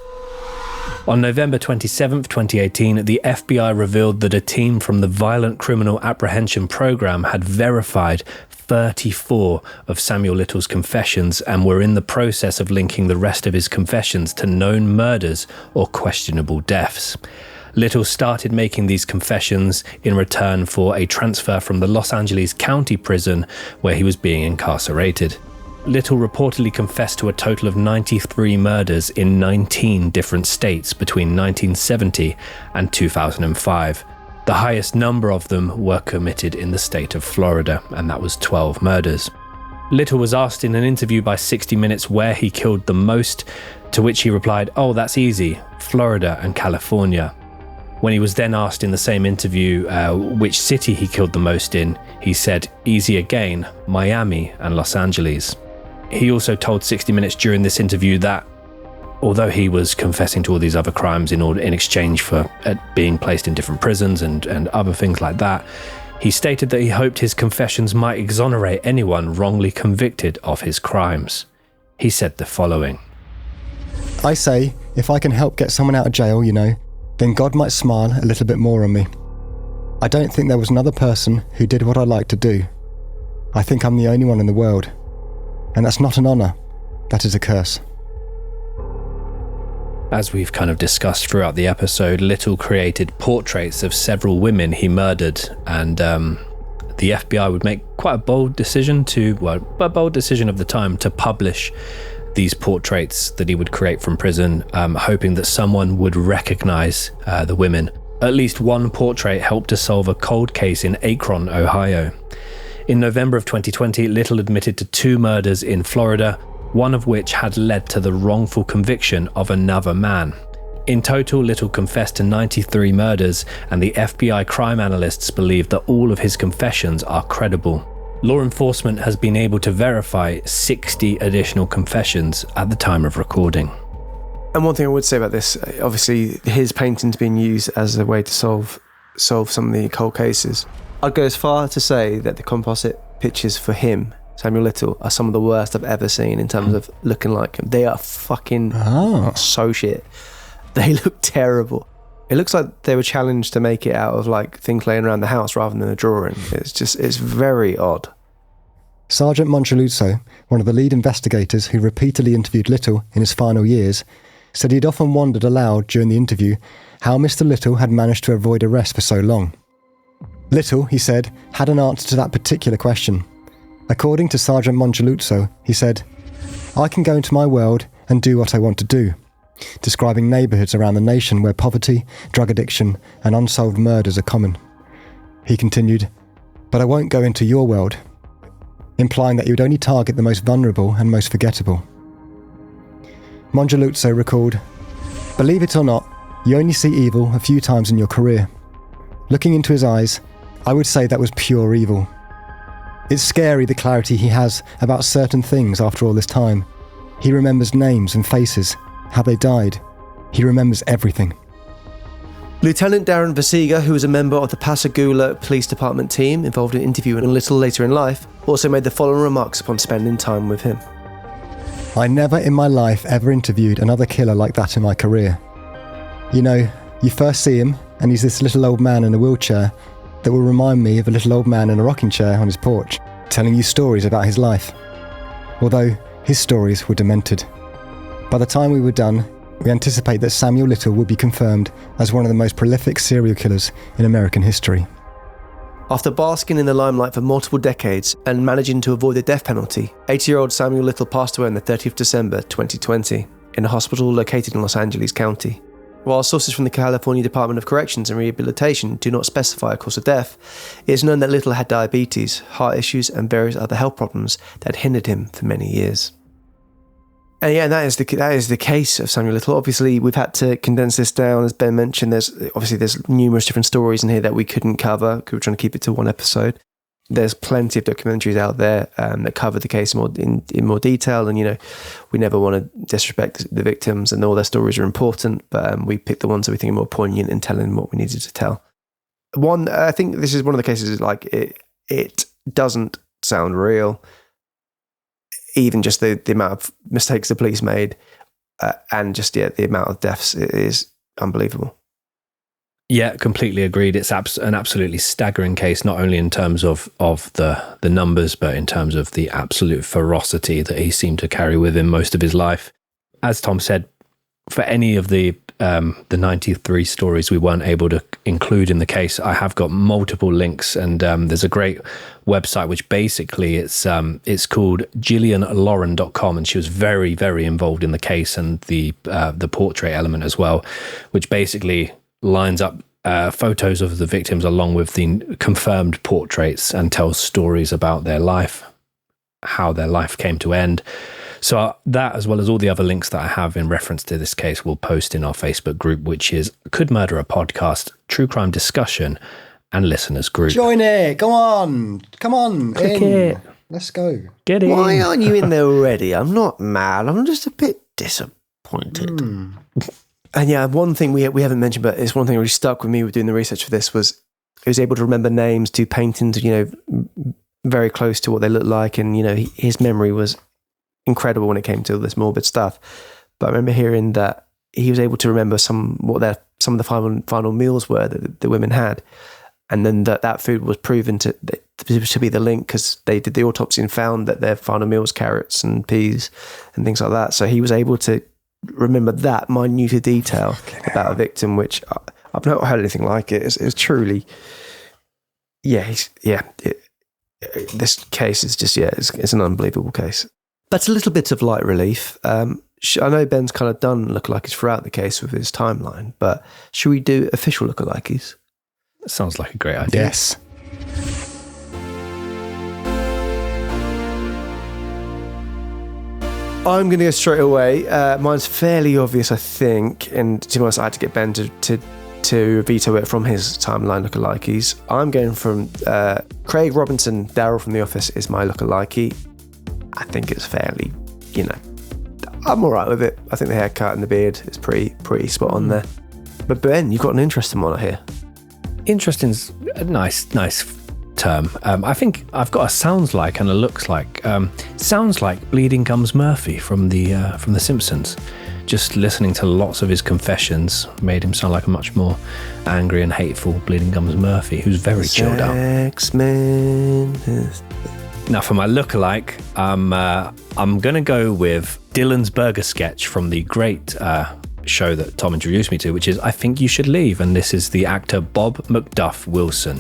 On November 27th, 2018, the FBI revealed that a team from the Violent Criminal Apprehension Program had verified 34 of Samuel Little's confessions and were in the process of linking the rest of his confessions to known murders or questionable deaths. Little started making these confessions in return for a transfer from the Los Angeles County Prison where he was being incarcerated. Little reportedly confessed to a total of 93 murders in 19 different states between 1970 and 2005. The highest number of them were committed in the state of Florida, and that was 12 murders. Little was asked in an interview by 60 Minutes where he killed the most, to which he replied, "Oh, that's easy, Florida and California." When he was then asked in the same interview which city he killed the most in, he said, "Easy again, Miami and Los Angeles." He also told 60 Minutes during this interview that although he was confessing to all these other crimes in exchange for being placed in different prisons and other things like that, he stated that he hoped his confessions might exonerate anyone wrongly convicted of his crimes. He said the following: I say, if I can help get someone out of jail, then God might smile a little bit more on me. I don't think there was another person who did what I like to do. I think I'm the only one in the world. And that's not an honour, that is a curse. As we've kind of discussed throughout the episode, Little created portraits of several women he murdered, and the FBI would make quite a bold decision of the time to publish these portraits that he would create from prison, hoping that someone would recognize the women. At least one portrait helped to solve a cold case in Akron, Ohio. In November of 2020, Little admitted to 2 murders in Florida, one of which had led to the wrongful conviction of another man. In total, Little confessed to 93 murders, and the FBI crime analysts believe that all of his confessions are credible. Law enforcement has been able to verify 60 additional confessions at the time of recording. And one thing I would say about this, obviously his painting's being used as a way to solve some of the cold cases. I'd go as far to say that the composite pictures for him, Samuel Little, are some of the worst I've ever seen in terms of looking like him. They are fucking so shit. They look terrible. It looks like they were challenged to make it out of like things laying around the house rather than a drawing. It's very odd. Sergeant Mongeluzzo, one of the lead investigators who repeatedly interviewed Little in his final years, said he'd often wondered aloud during the interview how Mr. Little had managed to avoid arrest for so long. Little, he said, had an answer to that particular question. According to Sergeant Mongeluzzo, he said, "I can go into my world and do what I want to do," describing neighbourhoods around the nation where poverty, drug addiction and unsolved murders are common. He continued, "But I won't go into your world," implying that he would only target the most vulnerable and most forgettable. Mongeluzzo recalled, "Believe it or not, you only see evil a few times in your career. Looking into his eyes, I would say that was pure evil. It's scary the clarity he has about certain things after all this time. He remembers names and faces, how they died. He remembers everything." Lieutenant Darren Vasiga, who was a member of the Pascagoula Police Department team involved in interviewing Little later in life, also made the following remarks upon spending time with him. "I never in my life ever interviewed another killer like that in my career. You know, you first see him, and he's this little old man in a wheelchair that will remind me of a little old man in a rocking chair on his porch, telling you stories about his life. Although his stories were demented. By the time we were done, we anticipate that Samuel Little would be confirmed as one of the most prolific serial killers in American history. After basking in the limelight for multiple decades and managing to avoid the death penalty, 80-year-old Samuel Little passed away on the 30th of December 2020 in a hospital located in Los Angeles County. While sources from the California Department of Corrections and Rehabilitation do not specify a cause of death, it is known that Little had diabetes, heart issues and various other health problems that hindered him for many years. And yeah, that is the case of Samuel Little. Obviously, we've had to condense this down, as Ben mentioned. There's numerous different stories in here that we couldn't cover because we're trying to keep it to one episode. There's plenty of documentaries out there that cover the case in more detail, and we never want to disrespect the victims, and all their stories are important. But we picked the ones that we think are more poignant in telling what we needed to tell. I think this is one of the cases like it doesn't sound real. Even just the amount of mistakes the police made and just the amount of deaths is unbelievable. Yeah, completely agreed. It's an absolutely staggering case, not only in terms of the numbers, but in terms of the absolute ferocity that he seemed to carry with him most of his life. As Tom said, for any of the 93 stories we weren't able to include in the case, I have got multiple links, and there's a great website which basically it's called GillianLauren.com, and she was very, very involved in the case and the portrait element as well, which basically lines up photos of the victims along with the confirmed portraits and tells stories about their life, how their life came to end. So that, as well as all the other links that I have in reference to this case, we'll post in our Facebook group, which is Could Murder a Podcast, True Crime Discussion and Listeners Group. Join it. Come on. Click it. Let's go. Get in. Why aren't you in there already? I'm not mad. I'm just a bit disappointed. And yeah, one thing we haven't mentioned, but it's one thing that really stuck with me with doing the research for this was he was able to remember names, do paintings, very close to what they looked like. And, his memory was incredible when it came to all this morbid stuff. But I remember hearing that he was able to remember some of the final meals were that the women had, and then that food was proven to be the link because they did the autopsy and found that their final meal was carrots and peas and things like that. So he was able to remember that minute detail about a victim, which I've not heard anything like it. It's truly, this case is just it's an unbelievable case. That's a little bit of light relief. I know Ben's kind of done lookalikes throughout the case with his timeline, but should we do official lookalikes? Sounds like a great idea. Yes. I'm going to go straight away. Mine's fairly obvious, I think, and to be honest, I had to get Ben to veto it from his timeline lookalikes. I'm going from Craig Robinson. Daryl from The Office is my lookalike. I think it's fairly, I'm all right with it. I think the haircut and the beard is pretty spot on there. But Ben, you've got an interesting one here. Interesting's a nice term. I think I've got a sounds like and a looks like. Sounds like Bleeding Gums Murphy from the Simpsons. Just listening to lots of his confessions made him sound like a much more angry and hateful Bleeding Gums Murphy, who's very chilled out. X-Men. Now for my lookalike, I'm gonna go with Dylan's burger sketch from the great show that Tom introduced me to, which is I Think You Should Leave, and this is the actor Bob McDuff Wilson.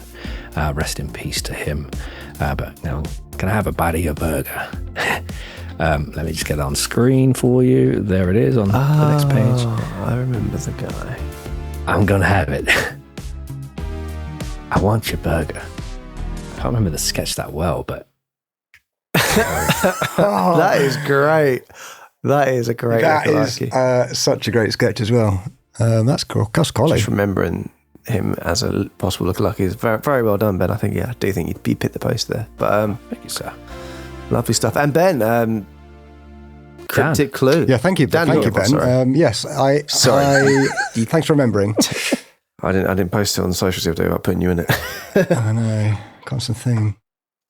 Rest in peace to him. But now, can I have a bite of your burger? Let me just get it on screen for you. There it is on the next page. I remember the guy. I'm gonna have it. I want your burger. I can't remember the sketch that well, but that is great. That is a great lookalike. That is such a great sketch as well. That's cool. Just remembering him as a possible lookalike is very, very well done, Ben. I think, I do think you'd pick the post there. But thank you, sir. Lovely stuff. And Ben, cryptic clue. Yeah, thank you, Ben. Thank you, Ben. Yes, sorry. Thanks for remembering. I didn't post it on the socials the other day about putting you in it. I know, constant thing.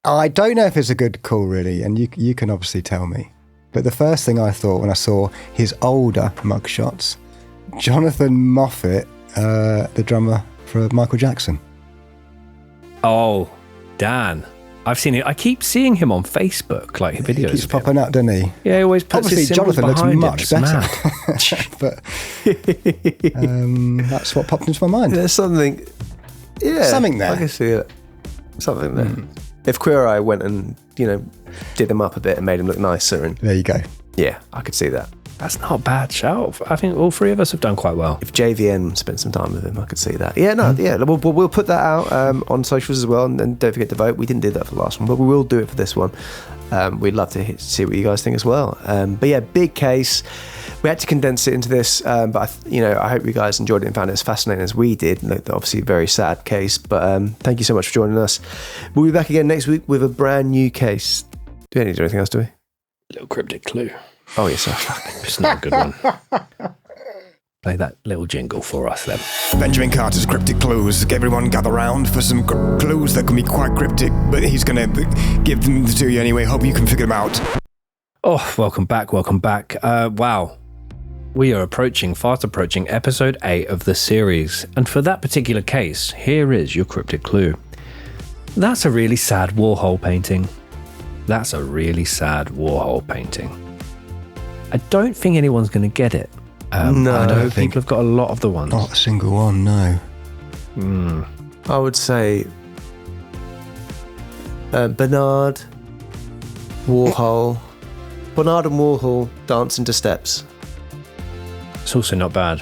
I don't know if it's a good call, really, and you can obviously tell me. But the first thing I thought when I saw his older mugshots Jonathan Moffat, the drummer for Michael Jackson. Oh, Dan. I've seen it. I keep seeing him on Facebook, like videos. He keeps of him. popping up, doesn't he? Yeah, he always puts Obviously, his symbols Jonathan looks behind much him. better. It's mad. But that's what popped into my mind. There's something. Yeah, Something there. I can see it. Something there. If Queer Eye went and did him up a bit and made him look nicer, and There you go. yeah, I could see that. That's not a bad shout. I think all three of us have done quite well. If JVN spent some time with him, I could see that. Yeah, no, yeah. We'll put that out on socials as well, and don't forget to vote. We didn't do that for the last one, but we will do it for this one. We'd love to see what you guys think as well. But yeah, big case. We had to condense it into this, but I hope you guys enjoyed it and found it as fascinating as we did. Obviously, a very sad case, but thank you so much for joining us. We'll be back again next week with a brand new case. Do we need to do anything else, do we? Little cryptic clue. Oh, yes, sir. It's not a good one. Play that little jingle for us then. Benjamin Carter's cryptic clues. Everyone gather round for some clues that can be quite cryptic, but he's going to give them to you anyway. Hope you can figure them out. Oh, welcome back. Wow. We are fast approaching episode 8 of the series. And for that particular case, here is your cryptic clue. That's a really sad Warhol painting. I don't think anyone's going to get it. No, I know I don't people have got a lot of the ones. Not a single one, no. I would say Bernard Warhol. Bernard and Warhol dancing to steps. It's also not bad.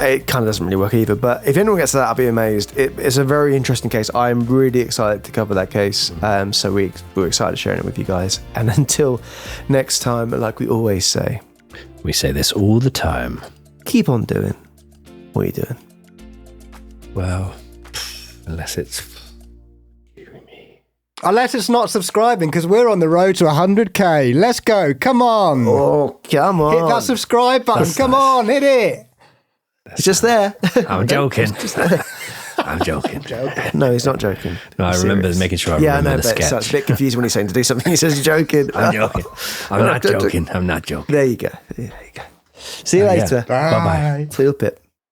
It kind of doesn't really work either, but if anyone gets to that, I'll be amazed. It's a very interesting case. I'm really excited to cover that case, so we're excited sharing it with you guys. And until next time, like we always say, We say this all the time. keep on doing what you're doing. Well, unless it's... Unless it's not subscribing, because we're on the road to 100k. Let's go. Come on. Oh, come on. Hit that subscribe button. That's Come nice. on, hit it. It's just there. I'm joking. I'm joking. No, he's not joking. No, I He's remember serious. making sure I Yeah, I remember know, the but sketch. it's a bit confusing when he's saying to do something. He says he's joking. I'm joking. I'm not joking. There you go. See you later. Bye-bye. Feel bit.